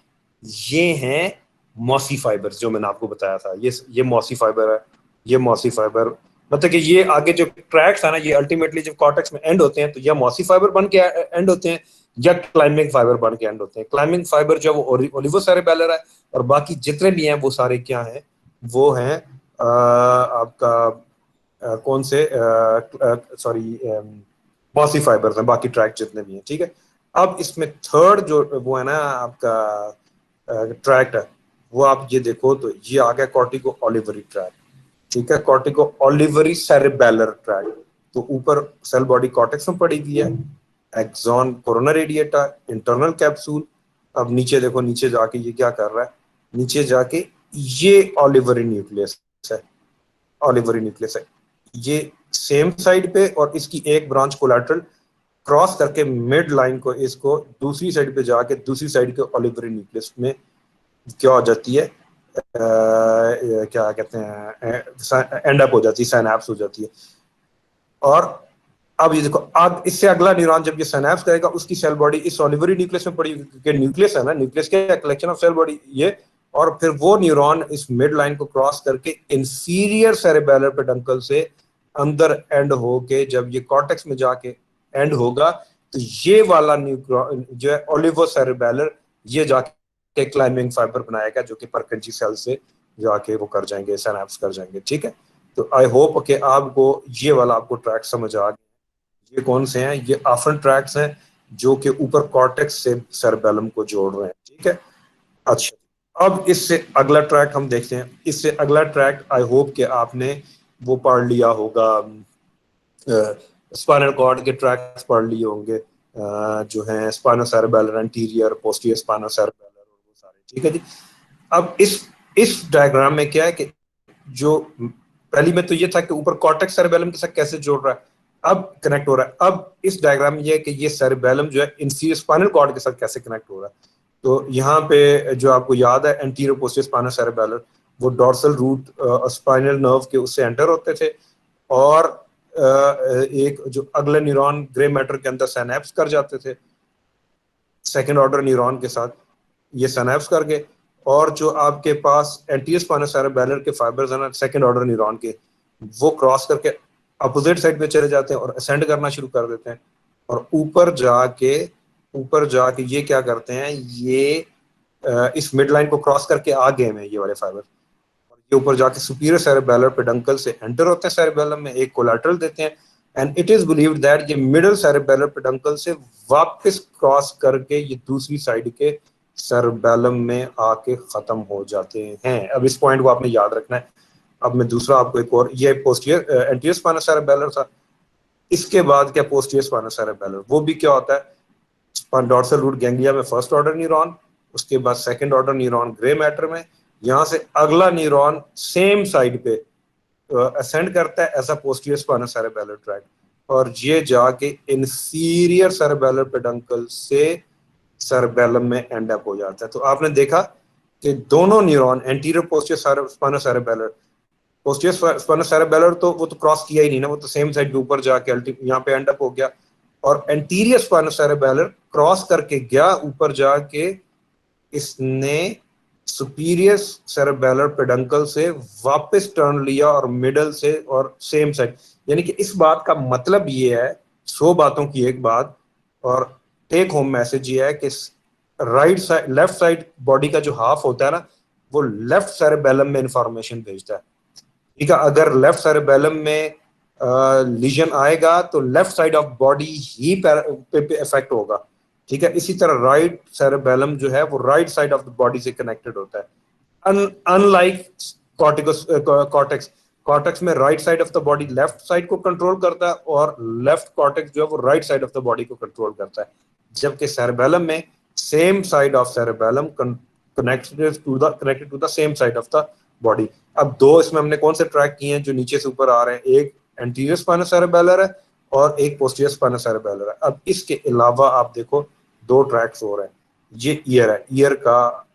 ये हैं मॉसी फाइबर्स, जो मैंने आपको बताया था। ये मॉसी फाइबर है, ये मॉसी फाइबर, मतलब कि ये आगे जो ट्रैक्स है ना, ये अल्टीमेटली जब कॉर्टेक्स में एंड होते हैं तो या मॉसी फाइबर बन के एंड होते हैं, या क्लाइंबिंग फाइबर बन के एंड होते हैं। क्लाइंबिंग फाइबर जो है वो ओलिगोसेरेबेलर है, और बाकी जितने भी हैं वो सारे क्या हैं? वो हैं आपका कौन से, सॉरी, मॉसी फाइबर्स हैं, बाकी ट्रैक जितने भी हैं। ठीक है, अब इसमें थर्ड जो वो है ना आपका ट्रैक्ट है, वो आप ये देखो तो ये आ गया कॉर्टिको ओलिवरी ट्रैक्ट। ठीक है, कॉर्टिको ओलिवरी सेरेबेलर ट्रैक्ट। तो ऊपर सेल बॉडी कॉर्टेक्स में पड़ी हुई है, axon, corona radiata, internal capsule. अब नीचे देखो, नीचे जाके ये क्या कर रहा है? नीचे जाके ये ऑलिवरी न्यूक्लियस है, ऑलिवरी न्यूक्लियस है। ये सेम साइड पे और इसकी एक ब्रांच कोलैटरल क्रॉस करके मिड लाइन को इसको दूसरी साइड पे जाके दूसरी साइड के ऑलिवरी न्यूक्लियस में क्या हो जाती है, क्या कहते हैं, एंड अप हो जाती है, साइनैप्स हो जाती है। और अब ये देखो, अब इससे अगला न्यूरॉन जब ये साइनैप्स करेगा उसकी सेल बॉडी इस ऑलिवरी न्यूक्लियस में पड़ी, क्योंकि न्यूक्लियस है ना, न्यूक्लियस क्या कलेक्शन ऑफ सेल बॉडी ये। और फिर वो न्यूरॉन इस मिड लाइन को क्रॉस करके इंफीरियर सेरेबेलर पेडंकल से अंदर एंड होके जब ये कॉर्टेक्स में जाके एंड होगा तो ये वाला न्यूक्लियस जो है ओलिवो सेरेबेलर, ये जाके क्लाइंबिंग फाइबर बनाएगा जो कि परकंजी सेल से जाके वो कर जाएंगे, सिनेप्स कर जाएंगे। ठीक है, तो आई होप कि आपको ये वाला आपको ट्रैक समझ आ गया। ये कौन से हैं? ये आफरन ट्रैक्स हैं जो कि ऊपर कॉर्टेक्स से सेरेबेलम को जोड़ रहे हैं। ठीक है, अच्छा, अब इससे अगला ट्रैक हम देखते हैं। इससे अगला ट्रैक आई होप कि आपने वो पढ़ लिया होगा, स्पाइनल कॉर्ड के ट्रैक्स पढ़ लिए होंगे, जो हैं स्पाइनोसेरेबेलर एंटीरियर, पोस्टीरियर स्पाइनोसेरेबेलर और वो सारे। ठीक है जी। अब इस डायग्राम में क्या है कि जो पहली में तो ये था कि ऊपर कॉर्टेक्स सेरेबेलम के साथ कैसे जोड़ रहा है, अब कनेक्ट हो रहा है। अब इस डायग्राम में ये है कि ये सेरेबेलम जो है इंफीरियर स्पाइनल कॉर्ड के साथ कैसे कनेक्ट हो रहा है। तो यहाँ पे जो आपको याद है एंटीरियर पोस्टीरियर स्पाइनोसेरेबेलर, वो डॉर्सल रूट स्पाइनल नर्व के उससे एंटर होते थे और एक जो अगले न्यूरॉन ग्रे मैटर के अंदर सिनेप्स कर जाते थे सेकेंड ऑर्डर न्यूरॉन के साथ, ये सिनेप्स कर गए। और जो आपके पास एंटीरियर स्पाइनोसेरेबेलर के फाइबर्स हैं सेकेंड ऑर्डर न्यूरॉन के, वो क्रॉस करके अपोजिट साइड पे चले जाते हैं और असेंड करना शुरू कर देते हैं। और ऊपर जाके ये क्या करते हैं, ये इस मिड लाइन को क्रॉस करके आ गए हैं ये वाले फाइबर, और ये ऊपर जाके सुपीरियर सेरेबेलर पेडंकल से एंटर होते हैं सेरेबेलम में, एक कोलैटरल देते हैं। And it is believed that ये मिडिल सेरेबेलर पेडंकल से वापस क्रॉस करके ये दूसरी साइड के सेरेबेलम में आके खत्म हो जाते हैं। अब इस पॉइंट को आपने याद रखना है। अब मैं दूसरा आपको एक और, ये पोस्टीरियर एंटीरियर स्पाइनोसेरेबेलर था। इसके बाद क्या पोस्टीरियर स्पाइनोसेरेबेलर, वो भी क्या होता है, डॉर्सल रूट गैंग्लिया में फर्स्ट ऑर्डर न्यूरॉन, उसके बाद second order neuron grey matter में, यहाँ से अगला न्यूरॉन सेम साइड पे असेंड करता है ऐसा पोस्टीरियर स्पाइनोसेरेबेलर ट्रैक, और ये जाके इंफीरियर सेरेबेलर पेडंकल से सेरेबेलम में एंड अप हो जाता है। तो आपने देखा कि दोनों न्यूरॉन एंटीरियर पोस्टीरियर स्पाइनोसेरेबेलर, पोस्टीरियर स्पाइनोसेरेबेलर तो वो तो क्रॉस किया ही नहीं ना, वो तो सेम साइड के ऊपर जाके यहाँ पे एंड अप हो गया। और एंटीरियर स्पाइनोसेरेबेलर क्रॉस करके गया ऊपर जाके, इसने सुपीरियर सेरेबेलर पेडंकल से वापस टर्न लिया और मिडल से और सेम साइड। यानी कि इस बात का मतलब ये है, 100 बातों की एक बात, और टेक होम मैसेज ये है कि right side left side body का जो हाफ होता है ना, वो लेफ्ट सेरेबेलम में इंफॉर्मेशन भेजता है। ठीक है, अगर लेफ्ट सेरेबेलम में लीजन आएगा तो लेफ्ट साइड ऑफ बॉडी ही पे इफेक्ट होगा। ठीक है, इसी तरह राइट सेरेबेलम जो है वो right side of the body से कनेक्टेड होता है, अनलाइक कॉर्टेक्स। कॉर्टेक्स में right side of the body left side को कंट्रोल करता है और लेफ्ट कॉर्टेक्स जो है वो right side of the body को कंट्रोल करता है, जबकि सेरेबेलम में same side of cerebellum connected to the same side of the body. अब दो इसमें हमने कौन से ट्रैक किए हैं जो नीचे से ऊपर आ रहे हैं, एक एंटीरियर स्पाइनोसेरेबेलर है और एक पोस्टीरियर स्पाइनोसेरेबेलर है। अब इसके अलावा आप देखो दो ट्रैक्स हो रहे हैं। ये ईयर है, ईयर का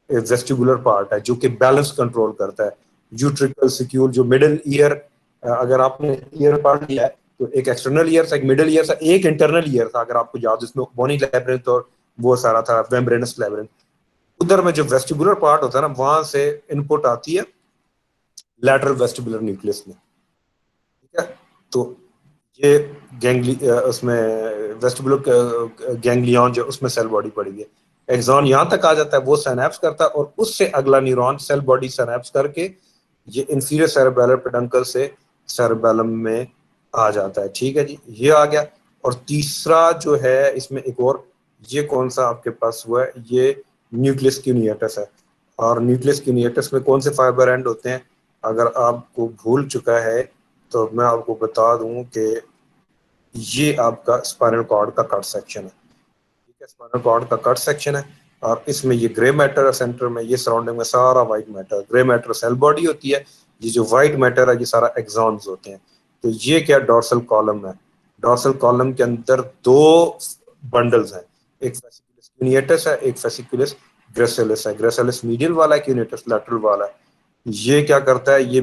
वेस्टिबुलर पार्ट है जो कि बैलेंस कंट्रोल करता है। यूट्रिकल सिक्यूल जो मिडिल ईयर, अगर आपने ईयर पढ़ लिया है तो एक एक्सटर्नल ईयर था, एक मिडिल ईयर था, एक इंटरनल ईयर था अगर आपको याद, जिसमें बोनी लैब्रिंथ और वो सारा था, मेम्ब्रेनस लैब्रिंथ। उधर में जो वेस्टिबुलर पार्ट होता है ना, वहां से इनपुट आती है लैटरल वेस्टिबुलर न्यूक्लियस में। ठीक है, तो ये उसमें वेस्टिबुलर गैंग्लियन जो उसमें सेल बॉडी पड़ी है, एक्सॉन यहाँ तक आ जाता है, वो सिनेप्स करता है और उससे अगला न्यूरॉन सेल बॉडी सिनेप्स करके ये इंफीरियर सेरेबेलर पेडंकल से सेरेबेलम में आ जाता है। ठीक है जी, ये आ गया। और तीसरा जो है इसमें एक और, ये कौन सा आपके पास हुआ है, ये न्यूक्लियस क्यूनियटस है। और न्यूक्लियस क्यूनियटस में कौन से फाइबर एंड होते हैं, अगर आपको भूल चुका है तो मैं आपको बता दूं कि ये आपका स्पाइनल कॉर्ड का कट सेक्शन है। ठीक है, स्पाइनल कॉर्ड का कट सेक्शन है और इसमें ये ग्रे मैटर है सेंटर में, ये सराउंडिंग में सारा white matter. Grey matter cell body होती है, ये जो व्हाइट मैटर है ये सारा एक्सॉन्स होते हैं। तो ये क्या डोर्सल कॉलम है। डोर्सल कॉलम के अंदर दो बंडल्स हैं, एक फेसिकुलस क्यूनियटस है, एक फेसिकुलस ग्रेसिलिस है। ग्रेसिलिस मीडियल वाला है, क्यूनियटस लैटरल वाला है। ये क्या करता है, ये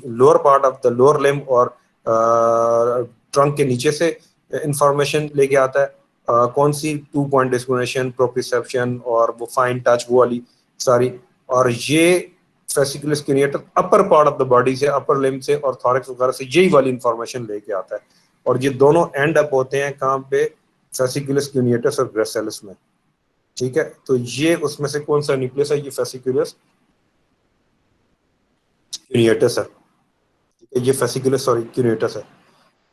lower part of the lower limb और ट्रंक के नीचे से इंफॉर्मेशन लेके आता है। कौन सी 2 पॉइंट डिस्क्रिमिनेशन, प्रोप्रिसेप्शन और वो फाइन टच, वो वाली सारी। और ये fasciculus cuneatus upper part of the body से, अपर लिम्ब से और थॉरैक्स वगैरह से यही वाली इंफॉर्मेशन लेके आता है। और ये दोनों एंड अप होते हैं कहाँ पे, फेसिकुलस क्यूनियटस और ग्रेसिलिस में। ठीक है, तो ये उसमें से कौन सा न्यूक्लियस है, ये फेसिकुलस क्यूनियटस है। ठीक है, ये फेसिकुलस सॉरी क्यूनियटस है।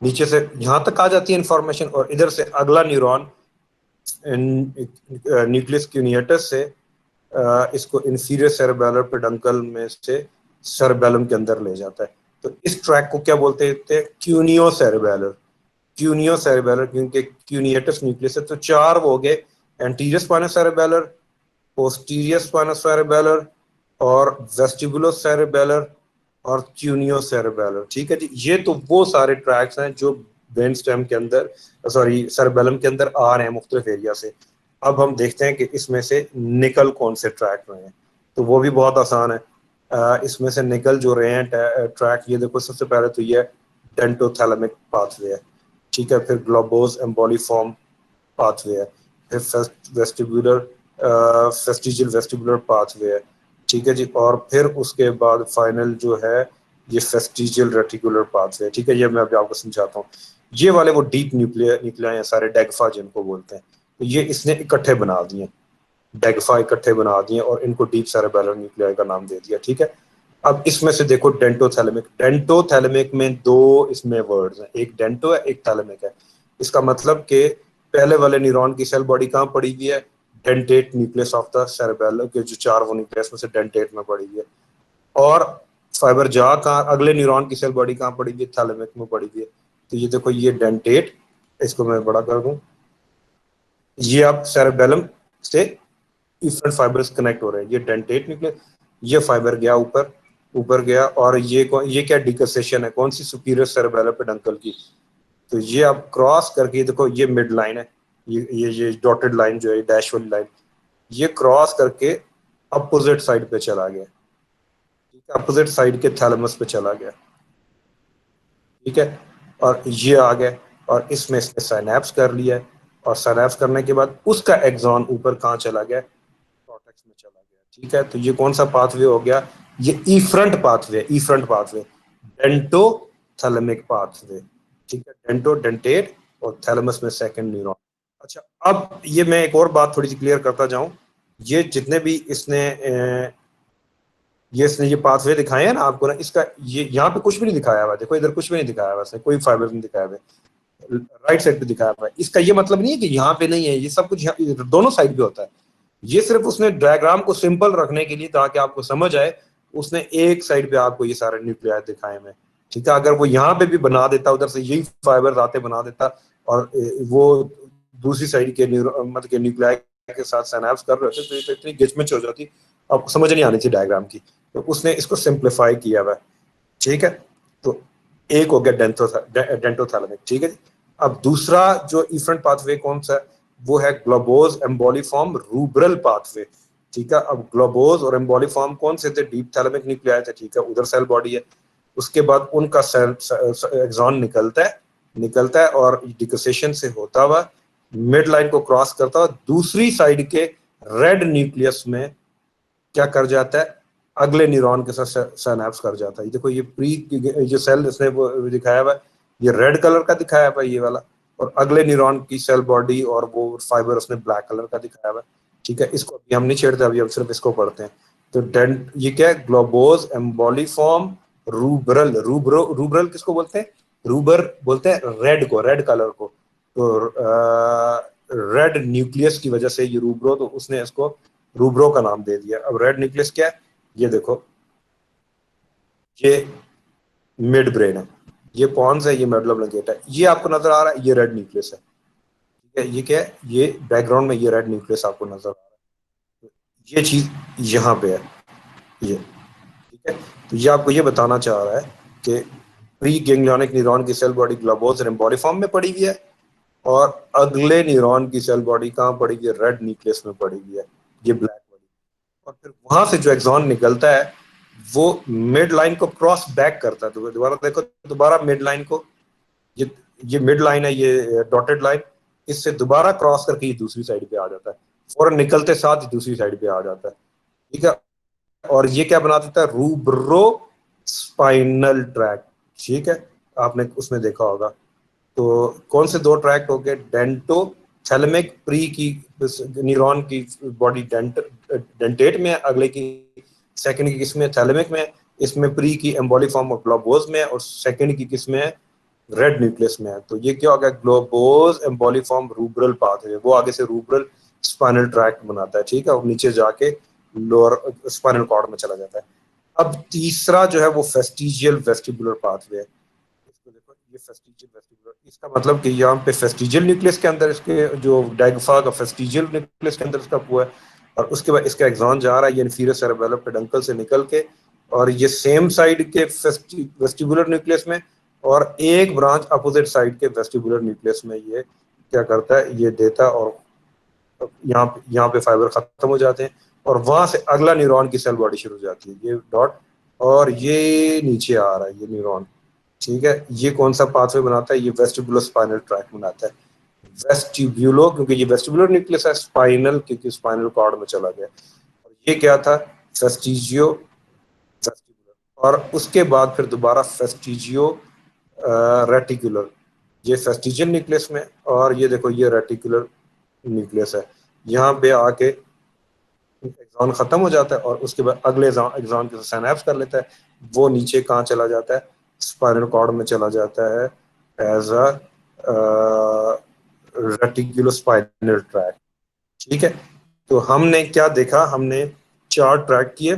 नीचे से यहाँ तक आ जाती है इंफॉर्मेशन, और इधर से अगला न्यूरॉन न्यूक्लियस क्यूनियटस से इसको इंफीरियर सेरेबेलर पेडंकल में से सेरेबेलम के अंदर ले जाता है। तो इस ट्रैक को क्या बोलते थे, क्यूनियो सेरेबेलर। क्यूनियो सेरेबेलर क्योंकि क्यूनियटस न्यूक्लियस है। तो चार वो हो गए, anterior spinous cerebellar, posterior spinous cerebellar और वेस्टिबुलो सेरेबेलर और क्यूनियो सेरेबेलर। ठीक है जी, ये तो वो सारे ट्रैक्स हैं जो ब्रेन स्टेम के अंदर, सॉरी सेरेबेलम के अंदर आ रहे हैं मुख्तलिफ एरिया से। अब हम देखते हैं कि इसमें से निकल कौन से ट्रैक में है, तो वो भी बहुत आसान है। इसमें से निकल जो रहे हैं ट्रैक, ये देखो सबसे पहले तो ये डेंटोथैलेमिक पाथवे है। ठीक है, फिर ग्लोबोज एम्बोलिफॉर्म पाथवे है, फिर वेस्टिबुलर फेस्टिजियल वेस्टिबुलर पाथवे है। ठीक है जी, और फिर उसके बाद फाइनल जो है ये फेस्टिजियल रेटिकुलर पाथवे है। ठीक है, ये मैं अभी आपको समझाता हूँ। ये वाले वो डीप न्यूक्लियाई हैं सारे, डेगफा जिनको बोलते हैं। तो ये इसने इकट्ठे बना दिए, डेगफा इकट्ठे बना दिए और इनको डीप सेरेबेलर न्यूक्लियाई का नाम दे दिया। ठीक है, अब इसमें से देखो डेंटोथैलेमिक। डेंटोथैलेमिक में दो इसमें वर्ड्स हैं, एक डेंटो है एक थैलेमिक है। इसका मतलब कि पहले वाले न्यूरॉन की सेल बॉडी कहाँ पड़ी हुई है, dentate nucleus of the cerebellum के जो चार वो न्यूक्लियस में से डेंटेट में पड़ी हुई है। और फाइबर जा कहाँ, अगले न्यूरॉन की सेल बॉडी कहाँ पड़ी हुई है, थैलेमिक में पड़ी हुई है। तो ये देखो ये डेंटेट, इसको मैं बड़ा कर दूं, ये आप सेरेबेलम से इफरेंट फाइबर्स कनेक्ट हो रहे हैं। ये डेंटेट निकले, ये फाइबर गया ऊपर, ऊपर गया, और ये क्या डिकसेशन है, कौन सी, सुपीरियर सेरेबेलर पेडंकल की। तो ये आप क्रॉस करके देखो, ये मिड लाइन है, ये डॉटेड लाइन जो है, डैश वाली लाइन, ये क्रॉस करके अपोजिट साइड पे चला गया। ठीक है, अपोजिट साइड के थैलेमस पे चला गया। ठीक है, और ये आ गया, और इसमें इसने साइनैप्स कर लिया है, और साइनैप्स करने के बाद उसका एक्सॉन ऊपर कहाँ चला गया, कॉर्टेक्स में चला गया। ठीक है, तो ये कौन सा पाथवे हो गया, ये efferent pathway, efferent pathway, dento thalamic pathway. ठीक है, डेंटो डेंटेट और थैलेमस में सेकंड न्यूरॉन। अच्छा, अब ये मैं एक और बात थोड़ी सी क्लियर करता जाऊं। ये जितने भी इसने ये पाथवे दिखाए हैं ना आपको ना, इसका ये यहाँ पे कुछ भी नहीं दिखाया हुआ, देखो इधर कुछ भी नहीं दिखाया हुआ, इसने कोई फाइबर नहीं दिखाया हुआ, राइट साइड पे दिखाया हुआ है। इसका ये मतलब नहीं है कि यहाँ पे नहीं है, ये सब कुछ दोनों साइड पे होता है। ये सिर्फ उसने डायग्राम को सिंपल रखने के लिए, ताकि आपको समझ आए, उसने एक साइड पे आपको ये सारे न्यूक्लियाई दिखाए हैं। ठीक है, अगर वो यहाँ पे भी बना देता, उधर से यही फाइबर आते बना देता, और वो दूसरी साइड के मतलब के न्यूक्लियाई के साथ सिनैप्स कर रहे होते, तो ये तो इतनी गिचमिच हो जाती, आपको समझ नहीं आनी थी डायग्राम की। तो उसने इसको सिंप्लीफाई किया हुआ है। ठीक है, तो एक हो गया डेंटोथैलेमिक। ठीक है, अब दूसरा जो इफरेंट पाथवे कौन सा है, वो है ग्लोबोज एम्बोलिफॉर्म रूब्रल पाथवे। ठीक है, अब ग्लोबोज और एम्बोलिफॉर्म कौन से थे, डीप थैलेमिक न्यूक्लियाई थे। ठीक है, उधर सेल बॉडी है। उसके बाद उनका सेल एक्सॉन निकलता है और डिकोसेशन से होता हुआ मिड लाइन को क्रॉस करता हुआ दूसरी साइड के रेड न्यूक्लियस में क्या कर जाता है, अगले न्यूरॉन के साथ सिनैप्स कर जाता है। देखो ये जो सेल इसने वो दिखाया हुआ है, ये रेड कलर का दिखाया हुआ है ये वाला, और अगले न्यूरॉन की सेल बॉडी और वो फाइबर उसने ब्लैक कलर का दिखाया हुआ है। ठीक है, इसको अभी हम नहीं छेड़ते, अभी हम सिर्फ इसको पढ़ते हैं। तो डेंट ये क्या है, ग्लोबोज एम्बोलिफॉर्म रूब्रल। रूब्रल किसको बोलते हैं, रूबर बोलते हैं रेड को, रेड कलर को। तो रेड न्यूक्लियस की वजह से ये रूब्रो, तो उसने इसको रूब्रो का नाम दे दिया। अब रेड न्यूक्लियस क्या है, ये देखो, ये मिड ब्रेन है, ये पॉन्स है, ये मेडुला ऑब्लिंगेटा है, ये आपको नजर आ रहा है, ये रेड न्यूक्लियस है। ठीक है, ये क्या है, ये बैकग्राउंड में ये रेड न्यूक्लियस आपको नजर आ रहा है। ये चीज यहाँ पे है, ये ठीक है। तो ये आपको ये बताना चाह रहा है कि प्री गैंग्लियोनिक न्यूरॉन की सेल बॉडी ग्लोबोज और एम्बॉलिफॉर्म में पड़ी हुई है, और अगले न्यूरॉन की सेल बॉडी कहाँ पड़ी हुई है, रेड न्यूक्लियस में पड़ी हुई है, ये ब्लैक बॉडी। और फिर वहां से जो एक्सॉन निकलता है वो मिड लाइन को क्रॉस बैक करता है। तो दोबारा देखो, दोबारा मिड लाइन को, ये ये मिड लाइन है, ये डॉटेड लाइन, इससे दोबारा क्रॉस करके ये दूसरी साइड पे आ जाता है, फौरन निकलते साथ ही दूसरी साइड पे आ जाता है, ठीक है। और ये क्या बना देता है, रूब्रो स्पाइनल ट्रैक, ठीक है। आपने उसमें देखा होगा। तो कौन से दो ट्रैक्ट हो गए, डेंटो थैलेमिक प्री की न्यूरॉन की बॉडी डेंटेट में है, अगले की सेकंड की किसमें, थैलेमिक में। इसमें प्री की एम्बोलिफॉर्म और ग्लोबोज में, और सेकंड की किसमें है, रेड न्यूक्लियस में है। तो ये क्या हो गया, ग्लोबोज एम्बोलिफॉर्म रूब्रल पाथवे, वो आगे से रूब्रल स्पाइनल ट्रैक्ट बनाता है, ठीक है, और नीचे जाके लोअर स्पाइनल कॉर्ड में चला जाता है। अब तीसरा जो है वो फेस्टिजियल वेस्टिबुलर पाथवे है। इसको देखो, ये फेस्टिजियल वेस्टिबुलर, इसका मतलब कि यहाँ पे फेस्टिजियल न्यूक्लियस के अंदर इसके जो डायगोफा का फेस्टिजियल न्यूक्लियस के अंदर इसका हुआ है, और उसके बाद इसका एक्सॉन जा रहा है ये इंफीरियर सेरेबेलम पेडंकल से निकल के, और ये सेम साइड के वेस्टिबुलर न्यूक्लियस में, और एक ब्रांच अपोजिट साइड के वेस्टिबुलर न्यूक्लियस में ये क्या करता है, ये देता है, और यहाँ पे फाइबर खत्म हो जाते हैं, और वहां से अगला न्यूरॉन की सेल बॉडी शुरू हो जाती है, ये डॉट, और ये नीचे आ रहा है ये न्यूरॉन, ठीक है। ये कौन सा पाथवे बनाता है, ये वेस्टिबुलर स्पाइनल ट्रैक बनाता है। वेस्टिब्यूलो क्योंकि ये वेस्टिबुलर न्यूक्लियस है, स्पाइनल क्योंकि स्पाइनल कॉर्ड में चला गया, और ये क्या था, फेस्टिजियो वेस्टिबुलर, और उसके बाद फिर दोबारा फेस्टिजियो रेटिकुलर, ये फेस्टिजियल न्यूक्लियस में, और ये देखो ये रेटिकुलर न्यूक्लियस है। यहाँ पे आके एक्सॉन खत्म हो जाता है, और उसके बाद अगले एक्सॉन के साथ कर लेता है, वो नीचे कहाँ चला जाता है, स्पाइनल कॉर्ड में चला जाता है एज अ रेटिकुलोस्पाइनल ट्रैक, ठीक है। तो हमने क्या देखा, हमने चार ट्रैक किए,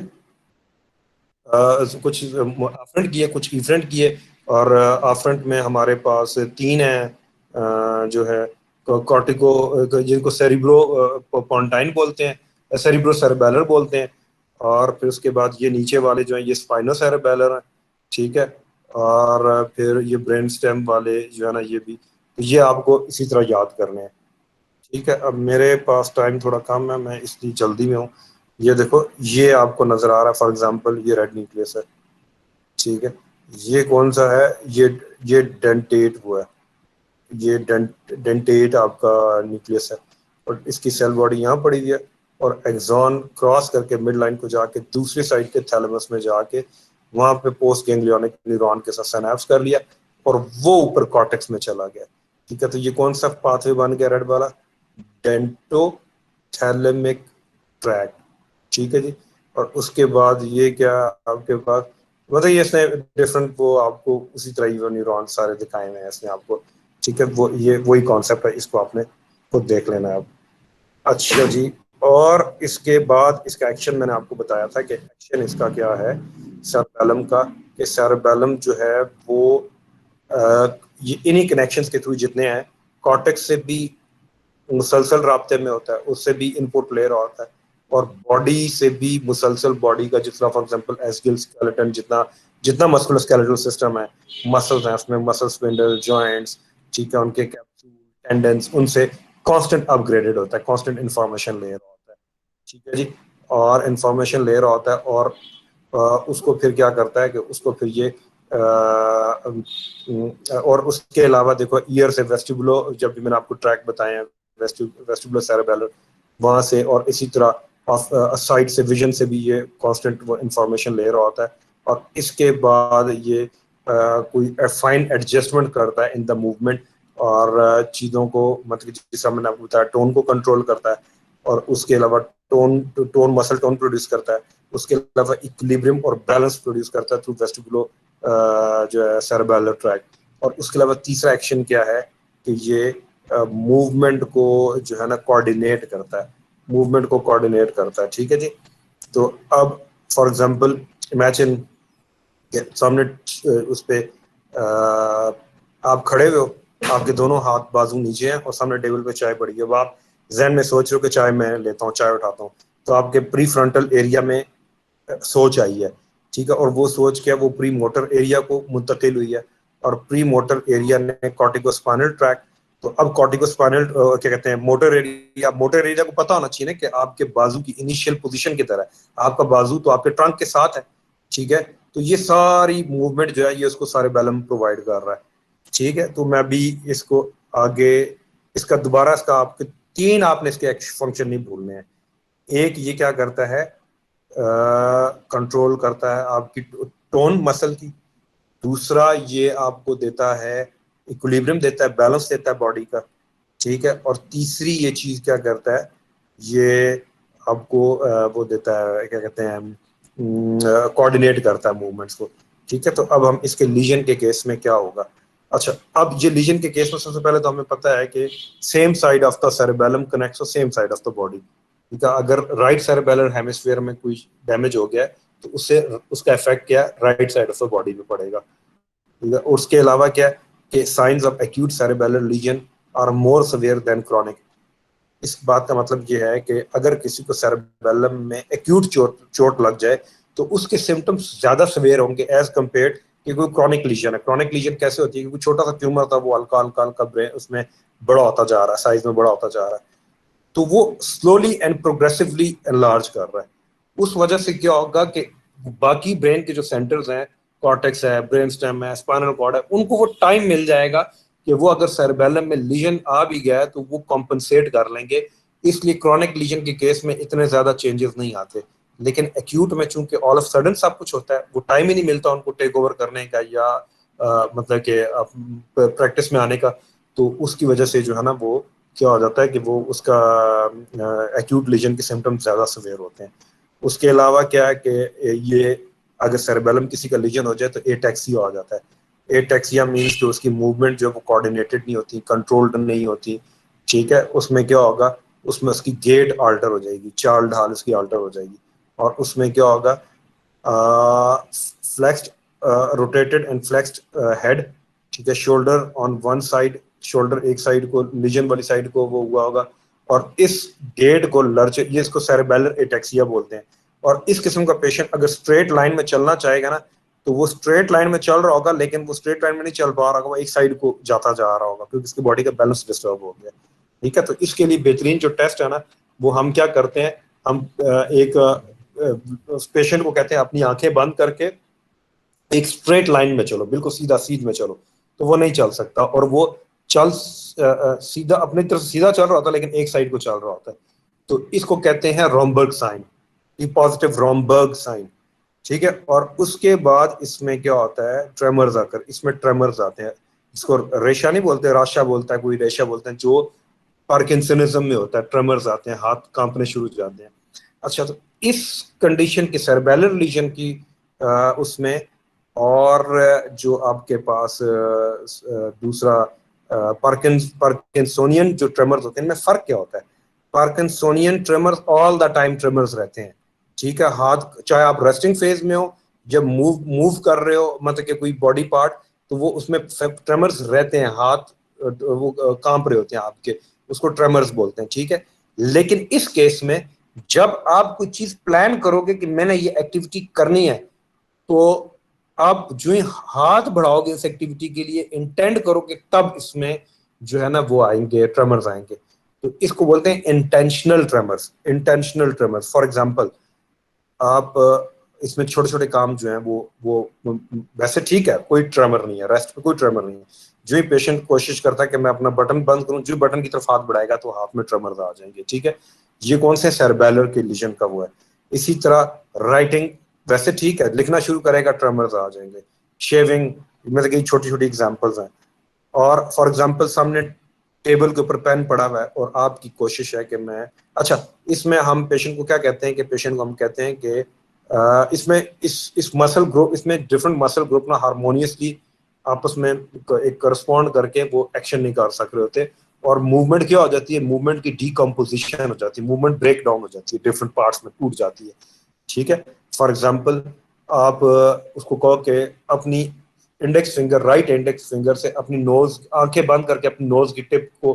कुछ अफरंट किए, कुछ इफरंट किए, और अफरंट में हमारे पास तीन है, जो है कॉर्टिको, जिनको सेरिब्रो पॉन्टाइन बोलते हैं, सेरिब्रो सेरेबेलर बोलते हैं, और फिर उसके बाद ये नीचे वाले जो हैं ये स्पाइनो सेरेबेलर हैं, ठीक है। और फिर ये ब्रेन स्टेम वाले जो है ना, ये भी, तो ये आपको इसी तरह याद करने हैं, ठीक है। अब मेरे पास टाइम थोड़ा कम है, मैं इसलिए जल्दी में हूँ। ये देखो, ये आपको नजर आ रहा है, फॉर एग्जांपल ये रेड न्यूक्लियस है, ठीक है। ये कौन सा है, ये डेंटेट हुआ है, ये डेंटेट आपका न्यूक्लियस है, और इसकी सेल बॉडी यहाँ पड़ी हुई है, और एक्सॉन क्रॉस करके मिड लाइन को जाके दूसरी साइड के थैलेमस में जाके वहां पे पोस्ट गैंग्लियोनिक न्यूरॉन के साथ सिनैप्स कर लिया, और वो ऊपर कॉर्टेक्स में चला गया, ठीक है। तो ये कौन सा पाथवे बन गया, रेड वाला, डेंटोथैलेमिक ट्रैक, ठीक है जी। और उसके बाद ये क्या आपके पास, मतलब ये इसने डिफरेंट वो आपको उसी तरह ही वो न्यूरॉन सारे दिखाए हुए हैं इसने आपको, ठीक है। वो ये वही कॉन्सेप्ट है, इसको आपने खुद देख लेना है अब। अच्छा जी, और इसके बाद इसका एक्शन मैंने आपको बताया था कि एक्शन इसका क्या है सेरेबेलम का, कि सेरेबेलम जो है वो ये इन्हीं कनेक्शंस के थ्रू जितने हैं कॉर्टेक्स से भी मुसलसल राब्ते में होता है, उससे भी इनपुट ले रहा होता है, और बॉडी से भी मुसलसल बॉडी का, जितना फॉर एग्जांपल एस्किल स्केलेटन, जितना जितना मस्कुलर स्केलेटल सिस्टम है, मसल्स हैं उसमें, मसल स्पिंडल जॉइंट्स, ठीक है, उनके कैप्सूल टेंडेंस, उनसे कांस्टेंट अपग्रेडेड होता है, कांस्टेंट इंफॉर्मेशन ले रहा होता है, ठीक है जी। और इंफॉर्मेशन ले रहा होता है, और उसको फिर क्या करता है कि उसको फिर ये और उसके अलावा देखो ईयर से वेस्टिबुलो, जब भी मैंने आपको ट्रैक बताए हैं, वेस्टिबुलर सेरेबेलर, वहां से, और इसी तरह साइड से विजन से भी ये कांस्टेंट वो इंफॉर्मेशन ले रहा होता है, और इसके बाद ये कोई फाइन एडजस्टमेंट करता है इन द मूवमेंट, और चीज़ों को, मतलब जैसा मैंने आपको बताया, टोन को कंट्रोल करता है, और उसके अलावा tone tone muscle tone produce करता है, उसके अलावा इक्विलिब्रियम और बैलेंस प्रोड्यूस करता है थ्रू वेस्टिबुलो जो है सेरेबेलर ट्रैक। और उसके अलावा तीसरा एक्शन क्या है कि ये मूवमेंट को जो है ना कोऑर्डिनेट करता है, मूवमेंट को कोऑर्डिनेट करता है, ठीक है जी। तो अब फॉर एग्जांपल इमेजिन सामने उस पे आप खड़े हुए हो, आपके दोनों हाथ बाजू नीचे हैं, और सामने टेबल पे चाय पड़ी है, अब आप जहन में सोच रहे हो कि चाय मैं लेता हूँ, चाय उठाता हूँ, तो आपके प्री फ्रंटल एरिया में सोच आई है, ठीक है, और वो सोच क्या, वो प्री मोटर एरिया को मुंतकिल हुई है, और प्री मोटर एरिया ने कॉर्टिकोस्पाइनल ट्रैक, तो अब कॉर्टिकोस्पाइनल क्या कहते हैं, मोटर एरिया को पता होना चाहिए ना कि आपके बाजू की इनिशियल पोजीशन की तरह है, आपका बाजू तो आपके ट्रंक के साथ है, ठीक है, तो ये सारी मूवमेंट जो है ये उसको सेरेबेलम प्रोवाइड कर रहा है, ठीक है। तो मैं भी इसको आगे, इसका दोबारा इसका आपके तीन आपने इसके फंक्शन नहीं भूलने हैं। एक ये क्या करता है, कंट्रोल करता है आपकी टोन मसल की, दूसरा ये आपको देता है इक्विलिब्रियम देता है, बैलेंस देता है बॉडी का, ठीक है, और तीसरी ये चीज क्या करता है, ये आपको वो देता है, क्या कहते हैं, कोऑर्डिनेट करता है मूवमेंट्स को, ठीक है। तो अब हम इसके लीजन के केस में क्या होगा। अच्छा, अब ये लीजन के केस में सबसे पहले तो हमें पता है कि same side of the cerebellum connects same side of the body, ठीक है। अगर राइट सेरेबेलर हेमिस्फीयर में कोई डैमेज हो गया है तो उससे उसका इफेक्ट क्या right side of the body में पड़ेगा, ठीक है। उसके अलावा क्या है कि signs of acute cerebellar lesion are more severe than chronic. इस बात का मतलब ये है कि अगर किसी को सेरेबेलम में एक्यूट चोट लग जाए तो उसके सिम्टम्स ज्यादा सवेयर होंगे एज कम्पेयर कि कोई क्रॉनिक लीजन है। क्रॉनिक लीजन कैसे होती है, क्योंकि छोटा सा ट्यूमर था वो हल्का हल्का हल्का ब्रेन उसमें बड़ा होता जा रहा है, साइज में बड़ा होता जा रहा है, तो वो स्लोली एंड प्रोग्रेसिवली एनलार्ज कर रहा है। उस वजह से क्या होगा कि बाकी ब्रेन के जो सेंटर्स हैं, कॉर्टेक्स है, ब्रेन स्टेम है, स्पाइनल कॉर्ड है, उनको वो टाइम मिल जाएगा कि वो अगर सेरेबेलम में लीजन आ भी गया है तो वो कॉम्पनसेट कर लेंगे। इसलिए क्रॉनिक लीजन के केस में इतने ज्यादा चेंजेस नहीं आते, लेकिन एक्यूट में चूंकि ऑल ऑफ सडन सब कुछ होता है, वो टाइम ही नहीं मिलता उनको टेक ओवर करने का या मतलब कि प्रैक्टिस में आने का, तो उसकी वजह से जो है ना वो क्या हो जाता है कि वो उसका एक्यूट लीजन के सिम्टम्स ज़्यादा सवेयर होते हैं। उसके अलावा क्या है कि ये अगर सेरेबेलम किसी का लीजन हो जाए तो एटैक्सिया हो जाता है। एटैक्सिया मीन्स कि उसकी मूवमेंट जो वो कोऑर्डिनेटेड नहीं होती, कंट्रोल्ड नहीं होती, ठीक है। उसमें क्या होगा, उसमें उसकी गेट आल्टर हो जाएगी, चाल ढाल उसकी आल्टर हो जाएगी, और उसमें क्या होगा, flexed rotated and flexed head, ठीक है, shoulder on one side, shoulder एक साइड को, लीजन वाली साइड को वो हुआ होगा, और इस गेट को लर्च, ये इसको सेरेबेलर एटैक्सिया बोलते हैं। और इस किस्म का पेशेंट अगर स्ट्रेट लाइन में चलना चाहेगा ना तो वो स्ट्रेट लाइन में चल रहा होगा, लेकिन वो स्ट्रेट लाइन में नहीं चल पा रहा होगा, वो एक साइड को जाता जा रहा होगा क्योंकि उसकी बॉडी का बैलेंस डिस्टर्ब हो गया, ठीक है। तो इसके लिए बेहतरीन जो टेस्ट है ना वो हम क्या करते हैं, हम एक पेशेंट को कहते हैं अपनी आंखें बंद करके एक स्ट्रेट लाइन में चलो, बिल्कुल सीधा सीध में चलो, तो वो नहीं चल सकता, और वो चल सीधा अपनी तरफ सीधा चल रहा होता है लेकिन एक साइड को चल रहा होता है, तो इसको कहते हैं रोमबर्ग साइन, ई पॉजिटिव रोमबर्ग साइन, ठीक है। और उसके बाद इसमें क्या होता है, ट्रेमर्स आकर, इसमें ट्रेमर्स आते हैं, इसको रेशा नहीं बोलते, राशा बोलता है कोई, रेशा बोलते हैं, जो पार्किंसनिज्म में होता है, ट्रेमर्स आते हैं, हाथ कांपने शुरू हो जाते हैं। अच्छा, तो इस कंडीशन की सेरेबेलर लीजन की उसमें, और जो आपके पास दूसरा पार्किंसोनियन जो ट्रेमर्स होते हैं, इनमें फर्क क्या होता है। Parkinsonian tremors all the time tremors रहते हैं, ठीक है। हाथ चाहे आप रेस्टिंग फेज में हो, जब मूव कर रहे हो मतलब कि कोई बॉडी पार्ट, तो वो उसमें ट्रेमर्स रहते हैं, हाथ वो कांप रहे होते हैं आपके, उसको ट्रेमर्स बोलते हैं, ठीक है। लेकिन इस केस में जब आप कोई चीज प्लान करोगे कि मैंने ये एक्टिविटी करनी है, तो आप जो ही हाथ बढ़ाओगे इस एक्टिविटी के लिए, इंटेंड करोगे, तब इसमें जो है ना वो आएंगे, ट्रेमर्स आएंगे। तो इसको बोलते हैं intentional tremors, intentional tremors. For example, आप इसमें छोटे छोटे काम जो हैं वो वैसे ठीक है, कोई ट्रेमर नहीं है, रेस्ट में कोई ट्रेमर नहीं है, जो ही पेशेंट कोशिश करता है कि मैं अपना बटन बंद करूं, जो बटन की तरफ हाथ बढ़ाएगा तो हाथ में ट्रेमर्स आ जाएंगे, ठीक है। ये कौन से सेरेबेलर के लीजन का वो है। इसी तरह राइटिंग वैसे ठीक है, लिखना शुरू करेगा ट्रेमर्स आ जाएंगे। शेविंग, मतलब कि छोटी छोटी एग्जांपल्स हैं। और फॉर एग्जांपल सामने टेबल के ऊपर पेन पड़ा हुआ है और आपकी कोशिश है कि मैं, अच्छा, इसमें हम पेशेंट को क्या कहते हैं कि पेशेंट को हम कहते हैं कि इसमें इस मसल ग्रुप, इसमें डिफरेंट मसल ग्रुप ना हारमोनियसली आपस में एक करस्पॉन्ड करके वो एक्शन नहीं कर सक रहे होते, और मूवमेंट क्या हो जाती है, मूवमेंट की डीकम्पोजिशन हो जाती है, मूवमेंट ब्रेक डाउन हो जाती है, डिफरेंट पार्ट्स में टूट जाती है, ठीक है। फॉर एग्जाम्पल, आप उसको कहो कि अपनी index finger, right index finger से अपनी नोज, आंखें बंद करके अपनी नोज की टिप को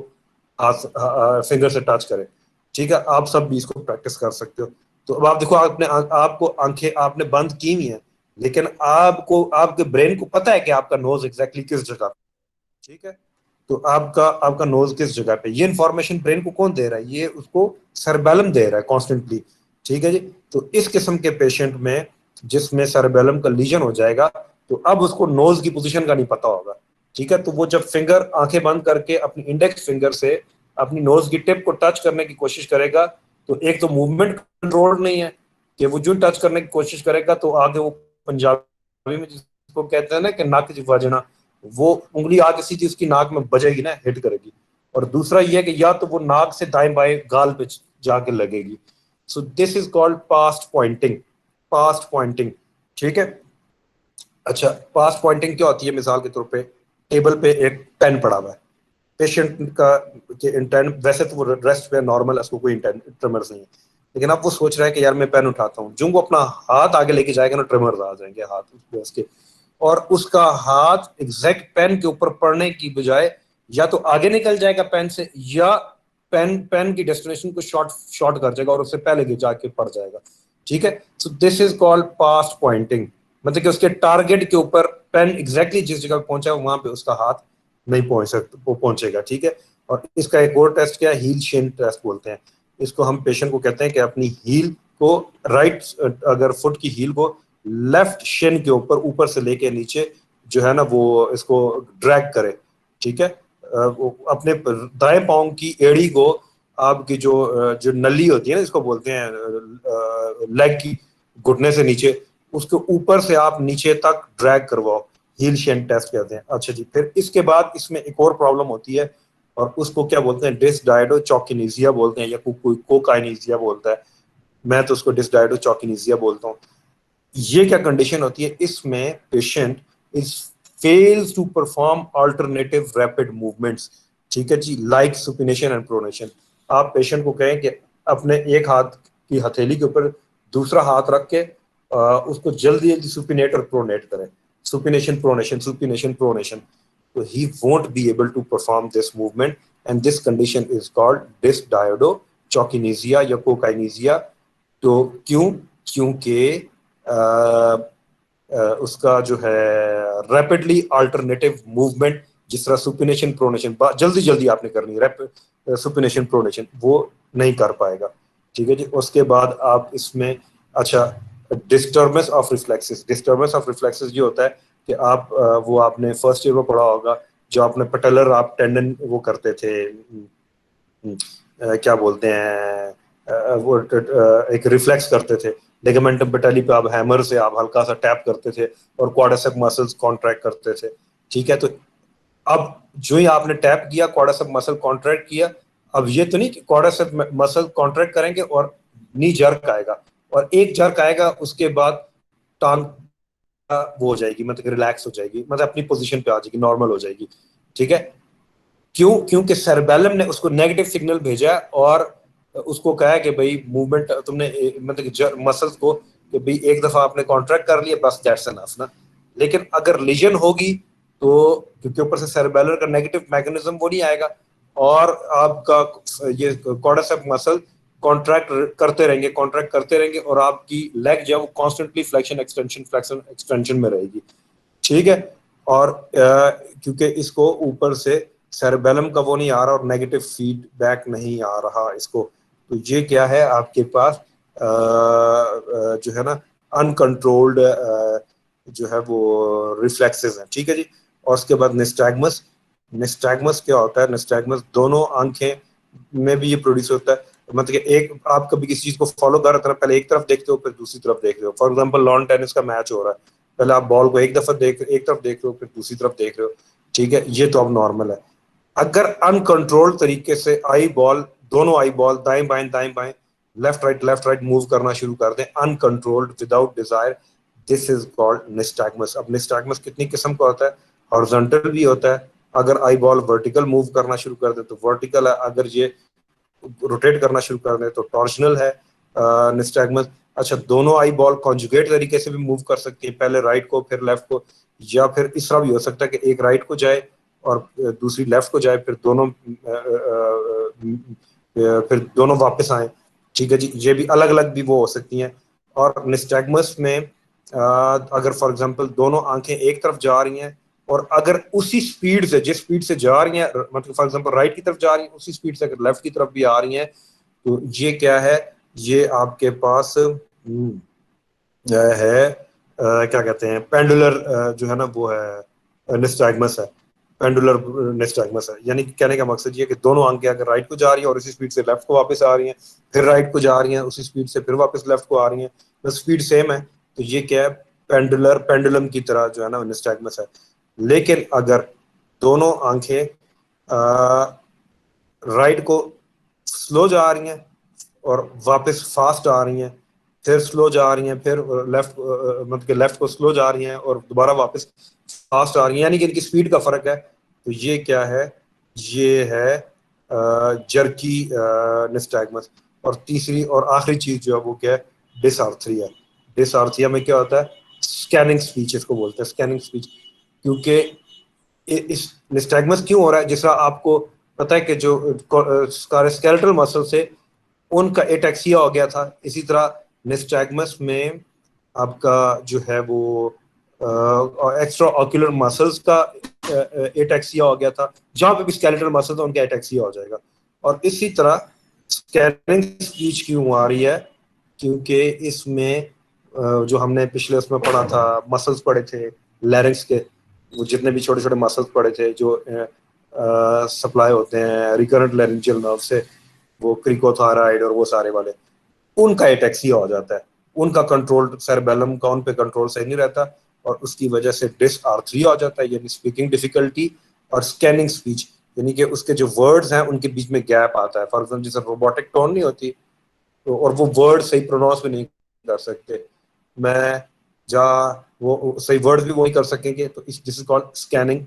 हाथ फिंगर से टच करें, ठीक है, आप सब भी इसको प्रैक्टिस कर सकते हो। तो अब आप देखो, आपने आपको आंखें आपने बंद की हुई हैं, लेकिन आपको आपके ब्रेन को पता है कि आपका नोज एग्जैक्टली किस जगह पे, ठीक है। तो आपका आपका नोज किस जगह पे, ये इंफॉर्मेशन ब्रेन को कौन दे रहा है? ये उसको सेरेबेलम दे रहा है कॉन्स्टेंटली, ठीक है जी। तो इस किस्म के पेशेंट में जिसमें सेरेबेलम का लीजन हो जाएगा, तो अब उसको नोज की पोजीशन का नहीं पता होगा, ठीक है। तो वो जब फिंगर आंखें बंद करके अपनी इंडेक्स फिंगर से अपनी नोज की टिप को टच करने की कोशिश करेगा, तो एक तो मूवमेंट कंट्रोल नहीं है कि वो जो टच करने की कोशिश करेगा तो आगे वो पंजाबी में जिसको कहते हैं ना कि नाक वजना, वो उंगली आगे सीधी उसकी नाक में बजेगी ना, हिट करेगी। और दूसरा ये है कि या तो वो नाक से दाएं बाएं गाल पे जाके लगेगी। So this is called past pointing, past pointing, ठीक है। अच्छा, पास्ट पॉइंटिंग क्या होती है? मिसाल के तौर पे टेबल पे एक पेन पड़ा हुआ है, पेशेंट का के इंटेंट वैसे तो वो रेस्ट पे नॉर्मल है, उसको कोई इंटेंट ट्रिमर्स नहीं है, लेकिन अब वो सोच रहा है कि यार मैं पेन उठाता हूँ, जो वो अपना हाथ आगे लेके जाएगा ना, ट्रिमर्स आ जाएंगे हाथ उसके, और उसका हाथ एग्जैक्ट पेन के ऊपर पड़ने की बजाय या तो आगे निकल जाएगा पेन से, या पेन पेन की डेस्टिनेशन को शॉर्ट शॉर्ट कर जाएगा और उससे पहले के जाके पड़ जाएगा, ठीक है। So this is called past pointing, मतलब कि उसके टारगेट के ऊपर पेन एग्जैक्टली जिस जगह पहुंचा वहां पे उसका हाथ नहीं पहुंच सकता, वो पहुंचेगा, ठीक है। और इसका एक और टेस्ट क्या है? हील शेन टेस्ट बोलते हैं इसको। हम पेशेंट को कहते हैं कि अपनी हील को राइट, अगर फुट की हील को लेफ्ट शेन के ऊपर ऊपर से लेके नीचे जो है ना वो इसको ड्रैग करे, ठीक है। वो अपने दाएं पांव की एड़ी को आपकी जो नली होती है ना, इसको बोलते हैं लेग की, घुटने से नीचे, उसके ऊपर से आप नीचे तक ड्रैग करवाओ, हील शेन टेस्ट कहते हैं। अच्छा जी, फिर इसके बाद इसमें एक और प्रॉब्लम होती है, और उसको क्या बोलते हैं? डिसडायडोचोकिनेसिया बोलते हैं, या कोई कोकाइनेसिया बोलता है, मैं तो उसको डिसडायडोचोकिनेसिया बोलता हूँ। ये क्या कंडीशन होती है? इसमें patient is fails to perform alternative rapid movements, ठीक है जी, लाइक सुपिनेशन एंड प्रोनेशन। आप पेशेंट को कहें कि अपने एक हाथ की हथेली के ऊपर दूसरा हाथ रख के उसको जल्दी जल्दी सुपिनेट और प्रोनेट करें, सुपिनेशन प्रोनेशन, सुपिनेशन प्रोनेशन, तो he won't be able to perform this movement, and this condition is called dysdiadochokinesia या कोकाइनेसिया। तो क्यों? क्योंकि उसका जो है रैपिडली अल्टरनेटिव मूवमेंट, जिस तरह सुपिनेशन प्रोनेशन जल्दी जल्दी आपने करनी है, सुपिनेशन प्रोनेशन वो नहीं कर पाएगा, ठीक है जी। उसके बाद आप इसमें, अच्छा, disturbance of reflexes, disturbance of reflexes ये होता है कि आप वो आपने फर्स्ट ईयर में पढ़ा होगा, जो आपने पटेलर आप टेंडन वो करते थे, क्या बोलते हैं, वो एक रिफ्लेक्स करते थे, लिगामेंटम पेटाली पे आप हैमर से आप हल्का सा टैप करते थे और क्वाड्रिसेप मसल्स कॉन्ट्रैक्ट करते थे, ठीक है। तो अब जो ही आपने टैप किया, क्वाड्रिसेप मसल कॉन्ट्रैक्ट किया, अब ये तो नहीं कि क्वाड्रिसेप मसल कॉन्ट्रैक्ट करेंगे और नी जर्क आएगा, और एक जर्क आएगा उसके बाद टांग वो हो जाएगी, मतलब रिलैक्स हो जाएगी, मतलब अपनी पोजीशन पे आ जाएगी, नॉर्मल हो जाएगी, ठीक है। क्यों? क्योंकि सेरेबेलम ने उसको नेगेटिव सिग्नल भेजा और उसको कहा कि भाई मूवमेंट तुमने मतलब मसल्स को कि भाई एक दफा आपने कॉन्ट्रैक्ट कर लिया, बस दैट्स एनफ ना। लेकिन अगर लीजन होगी तो क्योंकि ऊपर से सेरेबेलर का नेगेटिव मैकेनिज्म वो नहीं आएगा, और आपका ये क्वाड्रिसेप मसल कॉन्ट्रैक्ट करते रहेंगे और आपकी लेग जो है वो कॉन्स्टेंटली फ्लेक्शन एक्सटेंशन में रहेगी, ठीक है। और क्योंकि इसको ऊपर से सेरेबेलम का वो नहीं आ रहा और नेगेटिव फीडबैक नहीं आ रहा इसको, तो ये क्या है आपके पास जो है ना अनकंट्रोल्ड जो है वो रिफ्लेक्सेस हैं, ठीक है जी। और उसके बाद निस्टैग्मस, निस्टैग्मस क्या होता है? निस्टैग्मस दोनों आंखें में भी ये प्रोड्यूस होता है, मतलब कि एक आप कभी किसी चीज को फॉलो कर रहे हो, पहले एक तरफ देखते हो फिर दूसरी तरफ देख रहे हो। फॉर एग्जांपल लॉन टेनिस का मैच हो रहा है, पहले आप बॉल को एक तरफ देख रहे हो फिर दूसरी तरफ देख रहे हो, ठीक है, ये तो अब नॉर्मल है। अगर अनकंट्रोल्ड तरीके से आई बॉल, दोनों आई बॉल दाएं बाएं लेफ्ट राइट मूव करना शुरू कर दें uncontrolled without desire, this is called nystagmus. अब निस्टैग्मस कितनी किस्म का होता है? हॉरिजॉन्टल भी होता है, अगर आई बॉल वर्टिकल मूव करना शुरू कर दे तो वर्टिकल है, अगर ये रोटेट करना शुरू कर दे तो टॉर्शनल है निस्टैग्मस। अच्छा, दोनों आई बॉल कॉन्जुगेट तरीके से भी मूव कर सकती है, पहले राइट को फिर लेफ्ट को, या फिर इस तरह भी हो सकता है कि एक राइट को जाए और दूसरी लेफ्ट को जाए, फिर दोनों फिर दोनों वापस आए, ठीक है जी, ये भी अलग अलग भी वो हो सकती हैं। और निस्टैग्मस में अगर फॉर एग्जांपल दोनों आंखें एक तरफ जा रही हैं और अगर उसी स्पीड से, जिस स्पीड से जा रही हैं, मतलब फॉर एग्जांपल राइट की तरफ जा रही हैं, उसी स्पीड से अगर लेफ्ट की तरफ भी आ रही हैं, तो ये क्या है, ये आपके पास है क्या कहते हैं, पेंडुलर जो है ना वो है निस्टैग्मस है, पेंडुलर निस्टैग्मस है। यानी कि कहने का मकसद ये है कि दोनों आंखें अगर राइट को जा रही हैं और उसी स्पीड से लेफ्ट को वापस आ रही हैं, फिर राइट को जा रही हैं उसी स्पीड से फिर वापस लेफ्ट को आ रही हैं, तो स्पीड सेम है, तो ये क्या है, पेंडुलर, पेंडुलम की तरह जो है ना निस्टैग्मस है। लेकिन अगर दोनों आंखें राइट को स्लो जा रही हैं और वापस फास्ट आ रही हैं, फिर स्लो जा रही हैं, फिर लेफ्ट, मतलब कि लेफ्ट को स्लो जा रही हैं और दोबारा वापस फास्ट आ रही हैं, यानी कि इनकी स्पीड का फर्क है, तो ये क्या है, ये है जर्की निस्टैग्मस। और तीसरी और आखिरी चीज जो है वो क्या है, डिसआर्थरिया। डिसआर्थरिया में क्या होता है, स्कैनिंग स्पीच इसको बोलते हैं, स्कैनिंग स्पीच। क्योंकि इस निस्टैग्मस क्यों हो रहा है, जिस तरह आपको पता है कि जो स्केलेटल मसल से उनका एटेक्सिया हो गया था, इसी तरह निस्टैग्मस में आपका जो है वो एक्स्ट्रा ऑक्यूलर मसल्स का एटेक्सिया हो गया था, जहां पे भी स्केलेटल मसल था उनका एटेक्सिया हो जाएगा। और इसी तरह स्कैनिंग स्पीच क्यों आ रही है, क्योंकि इसमें जो हमने पिछले उसमें पढ़ा था, मसल्स पढ़े थे लैरिंक्स के, वो जितने भी छोटे छोटे मसल्स पड़े थे जो सप्लाई होते हैं रिकरेंट लैरिंजियल नर्व से, वो क्रिकोथायराइड और वो सारे वाले, उनका एटेक्सिया हो जाता है, उनका कंट्रोल सेरेबेलम का उन पे कंट्रोल सही नहीं रहता, और उसकी वजह से डिसआर्थरिया हो जाता है, यानी स्पीकिंग डिफिकल्टी और स्कैनिंग स्पीच, यानी कि उसके जो वर्ड्स हैं उनके बीच में गैप आता है। फॉर एग्जाम्पल जैसे रोबोटिक टोन नहीं होती, तो और वो वर्ड सही प्रोनाउंस भी नहीं कर सकते, मैं जा वो सही वर्ड्स भी वही कर सकेंगे, तो इस this is called scanning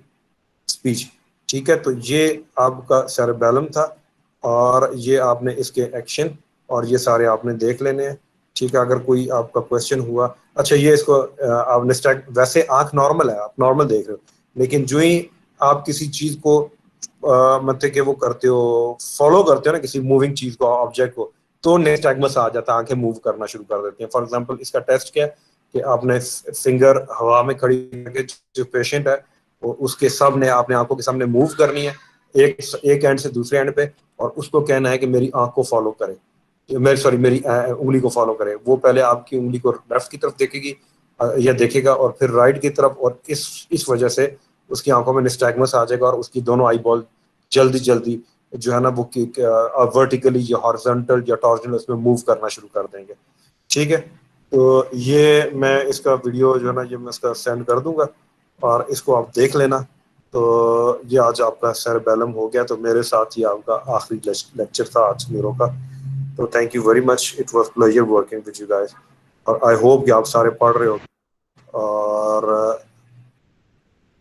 speech. ठीक है, तो ये आपका सेरेबेलम था, और ये आपने इसके एक्शन और ये सारे आपने देख लेने हैं। ठीक है, अगर कोई आपका क्वेश्चन हुआ, अच्छा ये इसको आपने स्टार्ट, वैसे आंख नॉर्मल है, आप नॉर्मल देख रहे हो, लेकिन जो ही आप किसी चीज को मतलब कि वो करते हो, फॉलो करते हो ना किसी मूविंग चीज को, ऑब्जेक्ट को, तो निस्टैग्मस आ जाता है, आंखें मूव करना शुरू कर देती हैं। फॉर एग्जांपल इसका टेस्ट क्या है कि आपने फिंगर हवा में खड़ी करके, जो पेशेंट है वो उसके सामने आपने आंखों के सामने मूव करनी है, एक एक एंड से दूसरे एंड पे, और उसको कहना है कि मेरी आंख को फॉलो करे, मेरी सॉरी मेरी उंगली को फॉलो करे। वो पहले आपकी उंगली को लेफ्ट की तरफ देखेगी या देखेगा, और फिर राइट की तरफ, और इस वजह से उसकी आंखों में निस्टैग्मस आ जाएगा और उसकी दोनों आई बॉल जल्दी जल्दी जो है ना वो वर्टिकली या हॉरिजॉन्टल या टॉर्जनल उसमें मूव करना शुरू कर देंगे। ठीक है, तो ये मैं इसका वीडियो जो है ना ये मैं इसका सेंड कर दूंगा, और इसको आप देख लेना। तो ये आज आपका सेरेबेलम हो गया, तो मेरे साथ ही आपका आखिरी लेक्चर था आज न्यूरो का। तो thank you very much, it was pleasure working with you guys, और आई होप कि आप सारे पढ़ रहे हो। और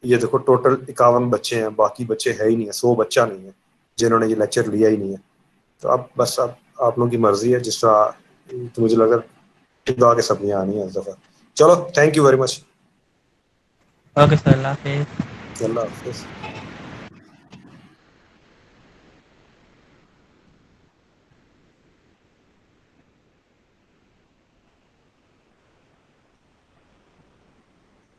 ये देखो टोटल 51 बच्चे हैं, बाकी बच्चे है ही नहीं है, 100 बच्चा नहीं है जिन्होंने ये लेक्चर लिया ही नहीं है। तो अब बस अब आप लोगों की मर्जी है, जिस तरह, तो मुझे लगा खुदा के सब नहीं आनी है इस दफ़ा। चलो, thank you very much, okay sir, अल्लाह हाफिज़। अल्लाह हाफिज़।